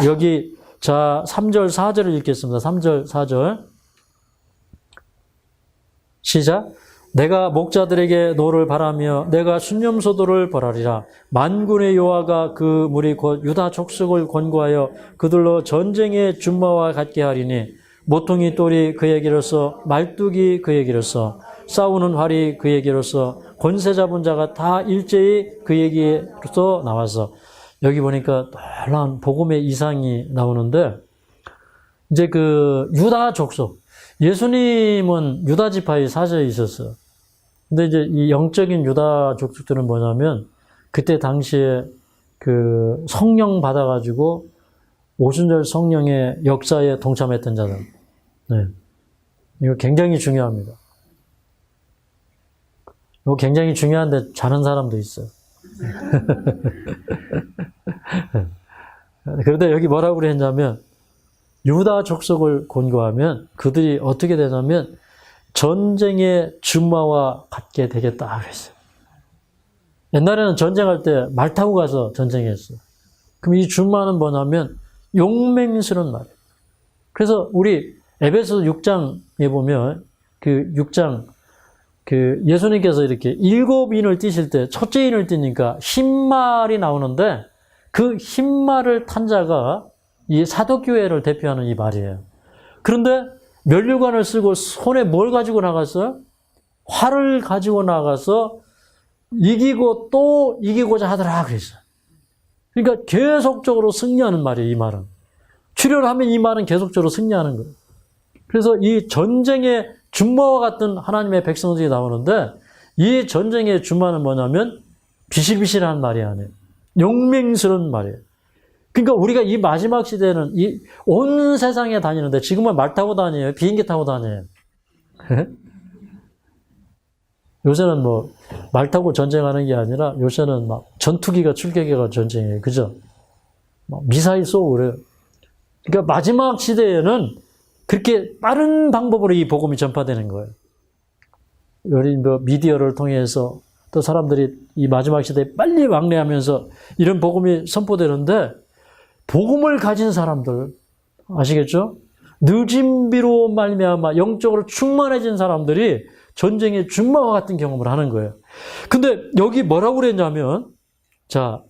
여기 자 3절 4절을 읽겠습니다. 3절 4절 시작. 내가 목자들에게 노를 바라며 내가 순념소도를 벌하리라. 만군의 여호와가 그 무리 곧 유다 족속을 권고하여 그들로 전쟁의 준마와 같게 하리니 모퉁이 돌이 그에게로서 말뚝이 그에게로서 싸우는 활이 그에게로서 권세 잡은 자가 다 일제히 그에게로서 나와서 여기 보니까 놀라운 복음의 이상이 나오는데 이제 그 유다 족속 예수님은 유다 지파의 사저에 있었어요. 근데 이제 이 영적인 유다 족속들은 뭐냐면 그때 당시에 그 성령 받아가지고 오순절 성령의 역사에 동참했던 자들. 네. 이거 굉장히 중요합니다. 이거 굉장히 중요한데 자는 사람도 있어요. 그런데 여기 뭐라고 그랬냐면 유다 족속을 권고하면 그들이 어떻게 되냐면 전쟁의 준마와 같게 되겠다 그랬어요. 옛날에는 전쟁할 때 말 타고 가서 전쟁했어요. 그럼 이 준마는 뭐냐면 용맹스러운 말이에요. 그래서 우리 에베소 6장에 보면 그 6장 그 예수님께서 이렇게 7인을 띄실 때 첫째 인을 띄니까 흰말이 나오는데 그 흰말을 탄 자가 이 사도교회를 대표하는 이 말이에요. 그런데 면류관을 쓰고 손에 뭘 가지고 나갔어요? 활을 가지고 나가서 이기고 또 이기고자 하더라 그랬어요. 그러니까 계속적으로 승리하는 말이에요, 이 말은. 출혈하면 이 말은 계속적으로 승리하는 거예요. 그래서 이 전쟁의 준마와 같은 하나님의 백성들이 나오는데 이 전쟁의 준마는 뭐냐면 비실비실한 말이 아니에요. 용맹스러운 말이에요. 그러니까 우리가 이 마지막 시대는 이 온 세상에 다니는데 지금은 말 타고 다녀요? 비행기 타고 다녀요? 요새는 뭐 말 타고 전쟁하는 게 아니라 요새는 막 전투기가 출격해가 전쟁이에요. 그죠? 미사일 쏘고 그래요. 그러니까 마지막 시대에는 그렇게 빠른 방법으로 이 복음이 전파되는 거예요. 우리 뭐 미디어를 통해서 또 사람들이 이 마지막 시대에 빨리 왕래하면서 이런 복음이 선포되는데 복음을 가진 사람들 아시겠죠? 늦은 비로 말미암아 영적으로 충만해진 사람들이 전쟁의 준마와 같은 경험을 하는 거예요. 근데 여기 뭐라고 그랬냐면 자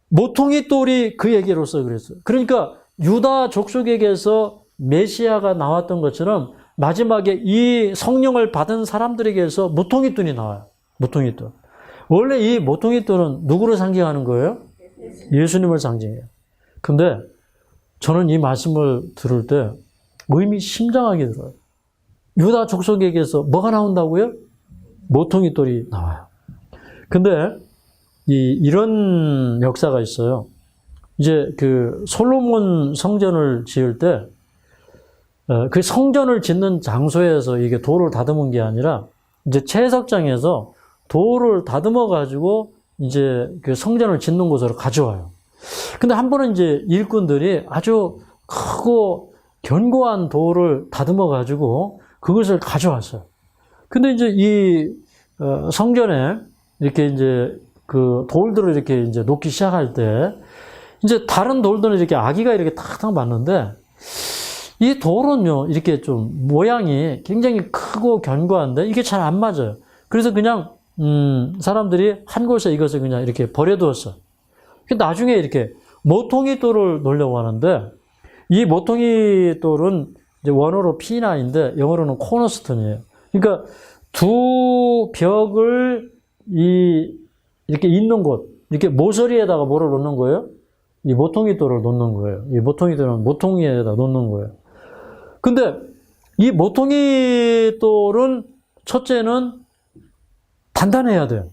모퉁이 돌이 그에게로서 그랬어요. 그러니까 유다 족속에게서 메시아가 나왔던 것처럼 마지막에 이 성령을 받은 사람들에게서 모퉁이 돌이 나와요. 모퉁이 돌. 원래 이 모퉁이 돌은 누구를 상징하는 거예요? 예수님을 상징해요. 근데 저는 이 말씀을 들을 때 의미심장하게 들어요. 유다 족속에게서 뭐가 나온다고요? 모퉁이 돌이 나와요. 근데 이런 역사가 있어요. 이제 그 솔로몬 성전을 지을 때 그 성전을 짓는 장소에서 이게 돌을 다듬은 게 아니라 이제 채석장에서 돌을 다듬어 가지고 이제 그 성전을 짓는 곳으로 가져와요. 근데 한 번은 이제 일꾼들이 아주 크고 견고한 돌을 다듬어 가지고 그것을 가져왔어요. 근데 이제 이 성전에 이렇게 이제 그 돌들을 이렇게 이제 놓기 시작할 때 이제 다른 돌들은 이렇게 아기가 이렇게 탁탁 맞는데 이 돌은요 이렇게 좀 모양이 굉장히 크고 견고한데 이게 잘 안 맞아요. 그래서 그냥 사람들이 한 곳에 이것을 그냥 이렇게 버려두었어. 나중에 이렇게 모퉁이 돌을 놓으려고 하는데 이 모퉁이 돌은 이제 원어로 P9인데 영어로는 코너스톤이에요. 그러니까 두 벽을 이렇게 있는 곳, 이렇게 모서리에다가 뭐를 놓는 거예요? 이 모퉁이 돌을 놓는 거예요. 이 모퉁이 돌은 모퉁이에다 놓는 거예요. 근데 이 모퉁이 돌은 첫째는 단단해야 돼요.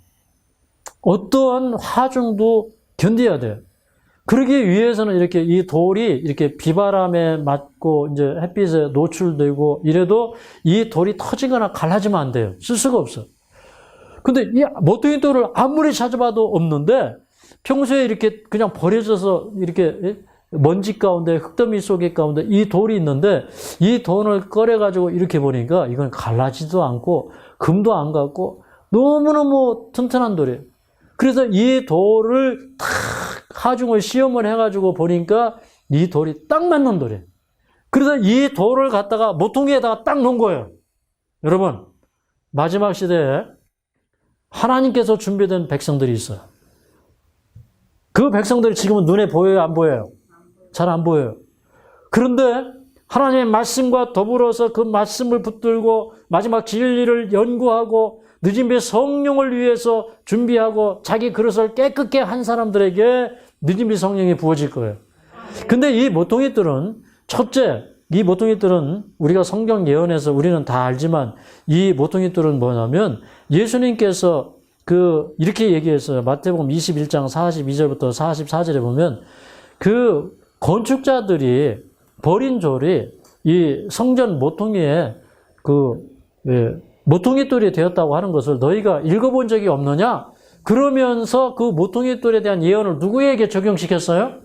어떠한 화중도 견뎌야 돼요. 그러기 위해서는 이렇게 이 돌이 이렇게 비바람에 맞고 이제 햇빛에 노출되고 이래도 이 돌이 터지거나 갈라지면 안 돼요. 쓸 수가 없어. 근데 이 모퉁이 돌을 아무리 찾아봐도 없는데 평소에 이렇게 그냥 버려져서 이렇게 먼지 가운데 흙더미 속에 가운데 이 돌이 있는데 이 돌을 꺼내가지고 이렇게 보니까 이건 갈라지도 않고 금도 안 갔고 너무너무 튼튼한 돌이에요. 그래서 이 돌을 탁 하중을 시험을 해가지고 보니까 이 돌이 딱 맞는 돌이에요. 그래서 이 돌을 갖다가 모퉁이에다가 딱 놓은 거예요. 여러분, 마지막 시대에 하나님께서 준비된 백성들이 있어요. 그 백성들이 지금은 눈에 보여요, 안 보여요? 잘 안 보여요. 그런데 하나님의 말씀과 더불어서 그 말씀을 붙들고 마지막 진리를 연구하고 늦은 배 성령을 위해서 준비하고 자기 그릇을 깨끗게 한 사람들에게 늦은 배 성령이 부어질 거예요. 근데 이 모퉁이들은 첫째, 이 모퉁이들은 우리가 성경 예언에서 우리는 다 알지만 이 모퉁이들은 뭐냐면 예수님께서 이렇게 얘기했어요. 마태복음 21장 42절부터 44절에 보면 그 건축자들이 버린 돌이 이 성전 모퉁이에 모퉁이돌이 되었다고 하는 것을 너희가 읽어본 적이 없느냐? 그러면서 그 모퉁이돌에 대한 예언을 누구에게 적용시켰어요?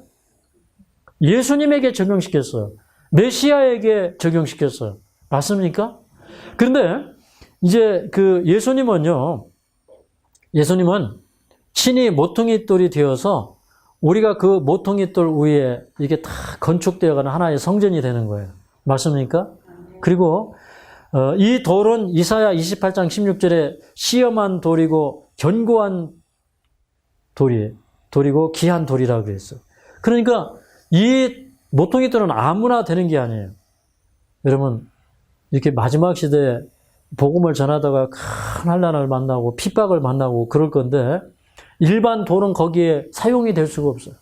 예수님에게 적용시켰어요. 메시아에게 적용시켰어요. 맞습니까? 그런데 이제 그 예수님은 친히 모퉁이돌이 되어서 우리가 그 모퉁이돌 위에 이게 다 건축되어가는 하나의 성전이 되는 거예요. 맞습니까? 그리고 이 돌은 이사야 28장 16절에 시험한 돌이고 견고한 돌이고 귀한 돌이라고 했어요. 그러니까 이 모퉁이돌은 아무나 되는 게 아니에요. 여러분, 이렇게 마지막 시대에 복음을 전하다가 큰 환난을 만나고 핍박을 만나고 그럴 건데 일반 돌은 거기에 사용이 될 수가 없어요.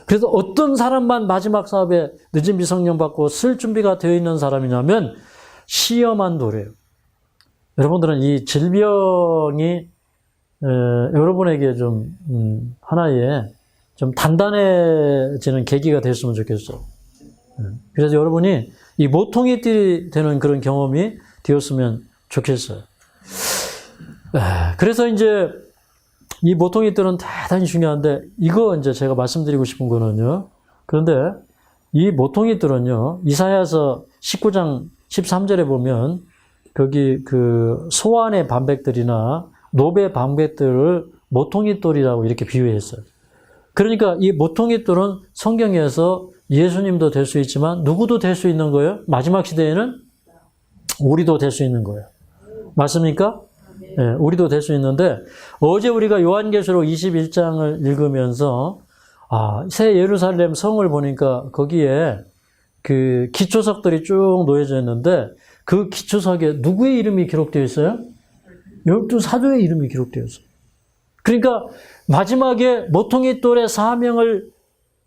그래서 어떤 사람만 마지막 사업에 늦은 비성령 받고 쓸 준비가 되어 있는 사람이냐면 시험한 돌이에요. 여러분들은 이 질병이 여러분에게 좀 하나의 좀 단단해지는 계기가 됐으면 좋겠어요. 그래서 여러분이 이 모퉁이들이 되는 그런 경험이 되었으면 좋겠어요. 그래서 이제 이 모퉁이들은 대단히 중요한데 이거 이제 제가 말씀드리고 싶은 거는요. 그런데 이 모퉁이들은요. 이사야서 19장 13절에 보면 거기 그 소환의 반백들이나 노베 반백들을 모퉁이돌이라고 이렇게 비유했어요. 그러니까 이 모퉁이돌은 성경에서 예수님도 될 수 있지만 누구도 될 수 있는 거예요. 마지막 시대에는 우리도 될 수 있는 거예요. 맞습니까? 네, 우리도 될 수 있는데 어제 우리가 요한계시록 21장을 읽으면서 새 예루살렘 성을 보니까 거기에 그 기초석들이 쭉 놓여져 있는데 그 기초석에 누구의 이름이 기록되어 있어요? 12사도의 이름이 기록되어 있어요. 그러니까 마지막에 모퉁이돌의 사명을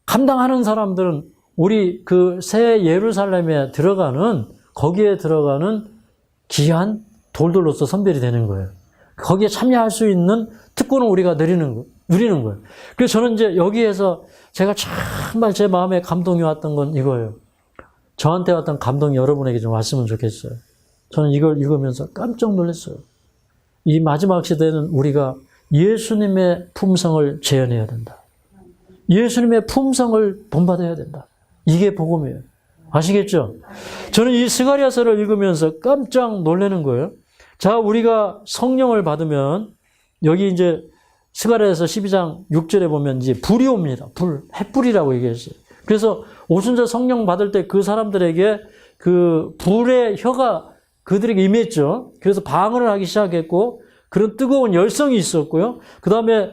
감당하는 사람들은 우리 그 새 예루살렘에 거기에 들어가는 귀한 돌들로서 선별이 되는 거예요. 거기에 참여할 수 있는 특권을 우리가 누리는 거예요. 그래서 저는 이제 여기에서 제가 정말 제 마음에 감동이 왔던 건 이거예요. 저한테 왔던 감동이 여러분에게 좀 왔으면 좋겠어요. 저는 이걸 읽으면서 깜짝 놀랐어요. 이 마지막 시대에는 우리가 예수님의 품성을 재현해야 된다. 예수님의 품성을 본받아야 된다. 이게 복음이에요. 아시겠죠? 저는 이 스가랴서를 읽으면서 깜짝 놀라는 거예요. 자, 우리가 성령을 받으면 여기 이제 스가랴서 12장 6절에 보면 이제 불이 옵니다. 햇불이라고 얘기했어요. 그래서 오순절 성령 받을 때 그 사람들에게 그 불의 혀가 그들에게 임했죠. 그래서 방언을 하기 시작했고 그런 뜨거운 열성이 있었고요. 그 다음에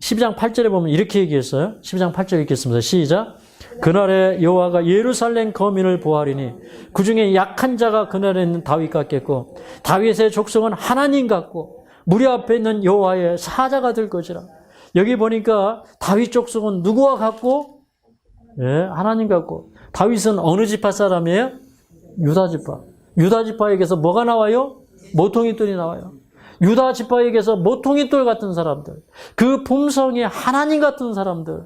12장 8절에 보면 이렇게 얘기했어요. 12장 8절 읽겠습니다. 시작. 그날에 여호와가 예루살렘 거민을 보하리니 그 중에 약한 자가 그날에 있는 다윗 같겠고 다윗의 족속은 하나님 같고 무리 앞에 있는 여호와의 사자가 될 것이라. 여기 보니까 다윗 족속은 누구와 같고? 하나님 같고. 다윗은 어느 지파 사람이에요? 유다 지파. 유다 지파에게서 뭐가 나와요? 모퉁이돌이 나와요. 유다 지파에게서 모퉁이돌 같은 사람들, 그 품성이 하나님 같은 사람들,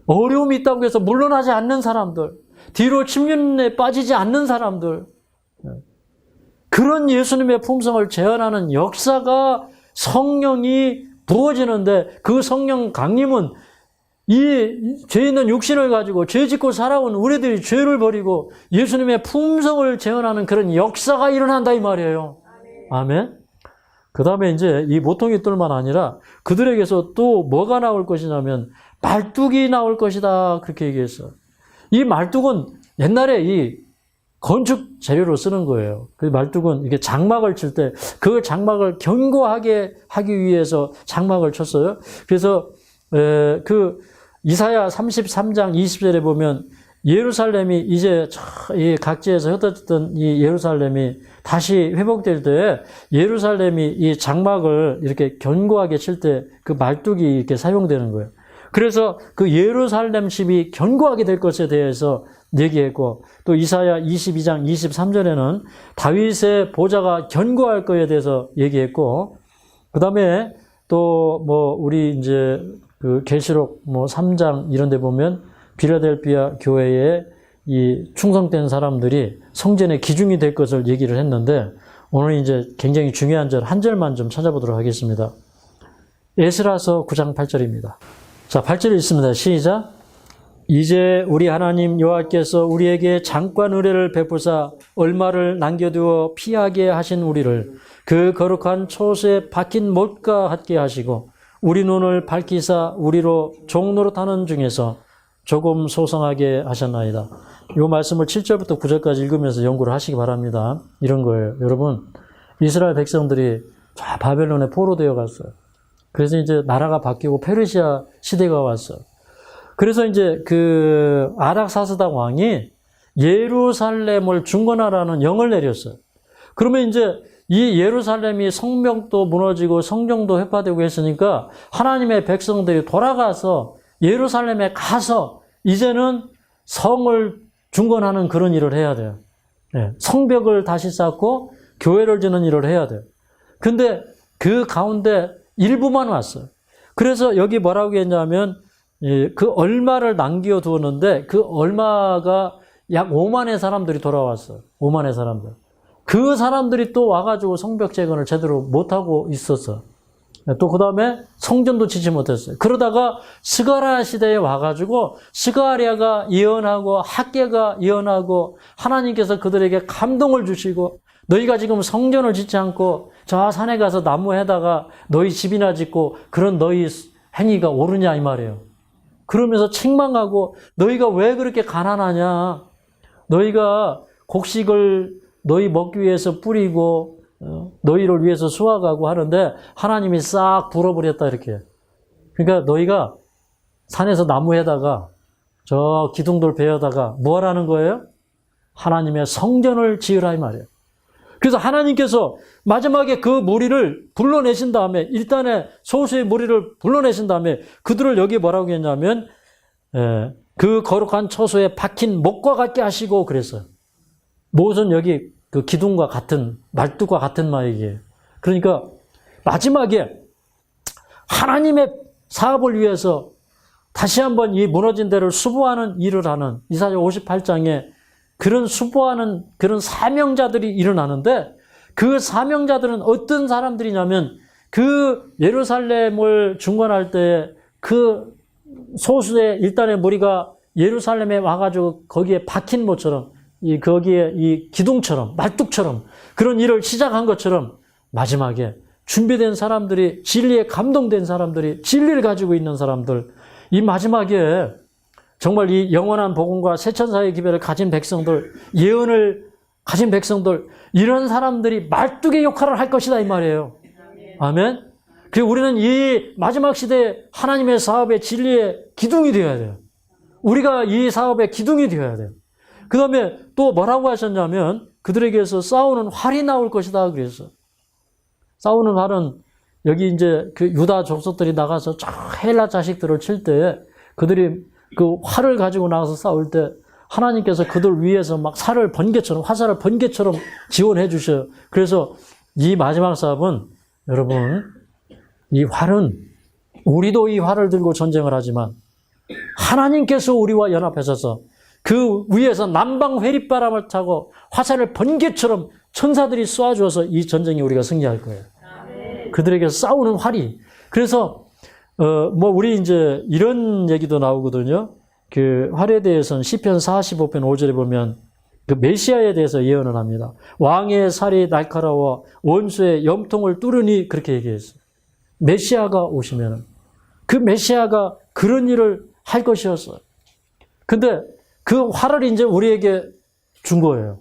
어려움이 있다고 해서 물러나지 않는 사람들, 뒤로 침륜에 빠지지 않는 사람들, 그런 예수님의 품성을 재현하는 역사가 성령이 부어지는데 그 성령 강림은 이 죄 있는 육신을 가지고 죄 짓고 살아온 우리들이 죄를 버리고 예수님의 품성을 재현하는 그런 역사가 일어난다 이 말이에요. 아멘. 그 다음에 이제 이 모퉁이돌만 아니라 그들에게서 또 뭐가 나올 것이냐면 말뚝이 나올 것이다 그렇게 얘기했어요. 이 말뚝은 옛날에 이 건축 재료로 쓰는 거예요. 그 말뚝은 이게 장막을 칠 때 그 장막을 견고하게 하기 위해서 장막을 쳤어요. 그래서 그 이사야 33장 20절에 보면 예루살렘이 이제 이 각지에서 흩어졌던 이 예루살렘이 다시 회복될 때 예루살렘이 이 장막을 이렇게 견고하게 칠 때 그 말뚝이 이렇게 사용되는 거예요. 그래서 그 예루살렘 집이 견고하게 될 것에 대해서 얘기했고 또 이사야 22장 23절에는 다윗의 보좌가 견고할 것에 대해서 얘기했고 그 다음에 또 뭐 우리 이제 그 계시록 뭐 3장 이런 데 보면 빌라델피아 교회에 이 충성된 사람들이 성전의 기중이 될 것을 얘기를 했는데 오늘 이제 굉장히 중요한 절 한 절만 좀 찾아보도록 하겠습니다. 에스라서 9장 8절입니다. 자, 8절 있습니다. 시작. 이제 우리 하나님 여호와께서 우리에게 잠깐 의뢰를 베푸사 얼마를 남겨두어 피하게 하신 우리를 그 거룩한 초소에 박힌 못과 같게 하시고 우리 눈을 밝히사 우리로 종노릇하는 중에서 조금 소성하게 하셨나이다. 이 말씀을 7절부터 9절까지 읽으면서 연구를 하시기 바랍니다. 이런 거예요. 여러분, 이스라엘 백성들이 다 바벨론에 포로되어 갔어요. 그래서 이제 나라가 바뀌고 페르시아 시대가 왔어요. 그래서 이제 그 아닥사스다 왕이 예루살렘을 중건하라는 영을 내렸어요. 그러면 이제 이 예루살렘이 성벽도 무너지고 성경도 회파되고 했으니까 하나님의 백성들이 돌아가서 예루살렘에 가서 이제는 성을 중건하는 그런 일을 해야 돼요. 네, 성벽을 다시 쌓고 교회를 지는 일을 해야 돼요. 근데 그 가운데 일부만 왔어요. 그래서 여기 뭐라고 했냐면 그 얼마를 남겨두었는데 그 얼마가 약 5만의 사람들이 돌아왔어요. 5만의 사람들. 그 사람들이 또 와가지고 성벽 재건을 제대로 못하고 있었어. 또 그 다음에 성전도 짓지 못했어요. 그러다가 스가랴 시대에 와가지고 스가랴가 예언하고 학개가 예언하고 하나님께서 그들에게 감동을 주시고 너희가 지금 성전을 짓지 않고 저 산에 가서 나무에다가 너희 집이나 짓고 그런 너희 행위가 옳으냐 이 말이에요. 그러면서 책망하고 너희가 왜 그렇게 가난하냐. 너희가 곡식을 너희 먹기 위해서 뿌리고 너희를 위해서 수확하고 하는데 하나님이 싹 불어버렸다 이렇게. 그러니까 너희가 산에서 나무에다가 저 기둥돌 베어다가 뭐 하라는 거예요? 하나님의 성전을 지으라 이 말이에요. 그래서 하나님께서 마지막에 그 무리를 불러내신 다음에 일단에 소수의 무리를 불러내신 다음에 그들을 여기 뭐라고 했냐면 그 거룩한 처소에 박힌 목과 같게 하시고 그랬어요. 못은 여기 그 기둥과 같은 말뚝과 같은 말이에요. 그러니까 마지막에 하나님의 사업을 위해서 다시 한번 이 무너진 데를 수보하는 일을 하는 이사야 58장에 그런 수보하는 그런 사명자들이 일어나는데 그 사명자들은 어떤 사람들이냐면 그 예루살렘을 중건할 때 그 소수의 일단의 무리가 예루살렘에 와가지고 거기에 박힌 모처럼 거기에 이 기둥처럼 말뚝처럼 그런 일을 시작한 것처럼 마지막에 준비된 사람들이 진리에 감동된 사람들이 진리를 가지고 있는 사람들 이 마지막에 정말 이 영원한 복음과 새천사의 기별을 가진 백성들, 예언을 가진 백성들, 이런 사람들이 말뚝의 역할을 할 것이다 이 말이에요. 아멘. 그리고 우리는 이 마지막 시대에 하나님의 사업의 진리의 기둥이 되어야 돼요. 우리가 이 사업의 기둥이 되어야 돼요. 그 다음에 또 뭐라고 하셨냐면 그들에게서 싸우는 활이 나올 것이다 그랬어요. 싸우는 활은 여기 이제 그 유다 족속들이 나가서 저 헬라 자식들을 칠 때 그들이 그 활을 가지고 나가서 싸울 때 하나님께서 그들 위해서 막 살을 번개처럼 화살을 번개처럼 지원해 주셔요. 그래서 이 마지막 싸움은 여러분 이 활은 우리도 이 활을 들고 전쟁을 하지만 하나님께서 우리와 연합하셔서 그 위에서 남방 회립바람을 타고 화살을 번개처럼 천사들이 쏘아주어서 이 전쟁에 우리가 승리할 거예요. 그들에게 싸우는 활이. 그래서 우리 이제 이런 얘기도 나오거든요. 그 활에 대해서는 시편 45편 5절에 보면 그 메시아에 대해서 예언을 합니다. 왕의 살이 날카로워 원수의 염통을 뚫으니 그렇게 얘기했어요. 메시아가 오시면 그 메시아가 그런 일을 할 것이었어요. 근데 그 활을 이제 우리에게 준 거예요.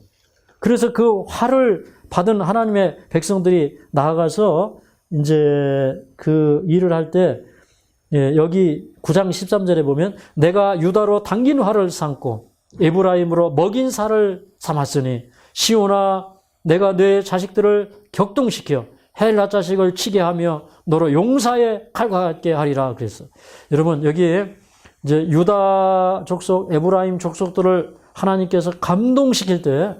그래서 그 활을 받은 하나님의 백성들이 나아가서 이제 그 일을 할 때 여기 9장 13절에 보면 내가 유다로 당긴 활을 삼고 에브라임으로 먹인 살을 삼았으니 시온아 내가 내 자식들을 격동시켜 헬라 자식을 치게 하며 너로 용사의 칼과 같게 하리라 그랬어요. 여러분 여기에 이제 유다 족속, 에브라임 족속들을 하나님께서 감동시킬 때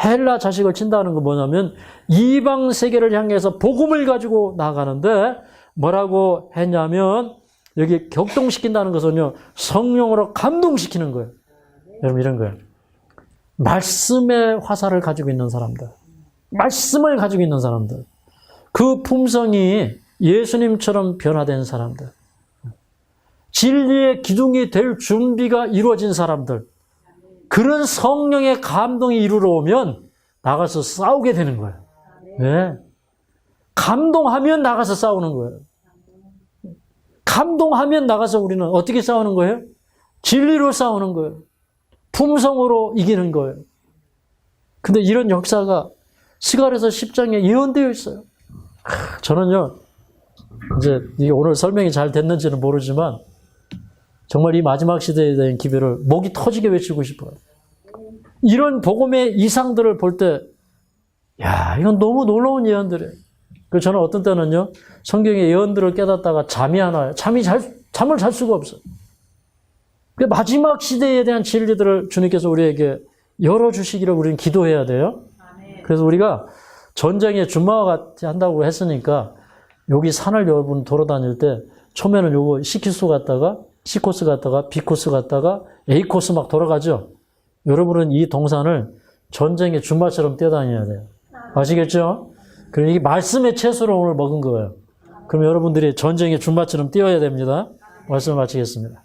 헬라 자식을 친다는 건 뭐냐면 이방 세계를 향해서 복음을 가지고 나아가는데 뭐라고 했냐면 여기 격동시킨다는 것은요 성령으로 감동시키는 거예요. 여러분 이런 거예요. 말씀의 화살을 가지고 있는 사람들, 말씀을 가지고 있는 사람들, 그 품성이 예수님처럼 변화된 사람들, 진리의 기둥이 될 준비가 이루어진 사람들, 그런 성령의 감동이 이루러 오면 나가서 싸우게 되는 거예요. 네. 감동하면 나가서 싸우는 거예요. 감동하면 나가서 우리는 어떻게 싸우는 거예요? 진리로 싸우는 거예요. 품성으로 이기는 거예요. 근데 이런 역사가 스가랴서 10장에 예언되어 있어요. 저는요, 이제 이게 오늘 설명이 잘 됐는지는 모르지만 정말 이 마지막 시대에 대한 기별을 목이 터지게 외치고 싶어요. 이런 복음의 이상들을 볼 때, 야, 이건 너무 놀라운 예언들이에요. 그래서 저는 어떤 때는요, 성경의 예언들을 깨닫다가 잠이 안 와요. 잠을 잘 수가 없어요. 마지막 시대에 대한 진리들을 주님께서 우리에게 열어주시기를 우리는 기도해야 돼요. 그래서 우리가 전쟁에 준마와 같이 한다고 했으니까 여기 산을 여러분 돌아다닐 때 처음에는 요거 C코스 갔다가 C코스 갔다가 B코스 갔다가 A코스 막 돌아가죠. 여러분은 이 동산을 전쟁의 준마처럼 뛰어다녀야 돼요. 아시겠죠? 그럼 이게 말씀의 채소를 오늘 먹은 거예요. 그럼 여러분들이 전쟁의 준마처럼 뛰어야 됩니다. 말씀을 마치겠습니다.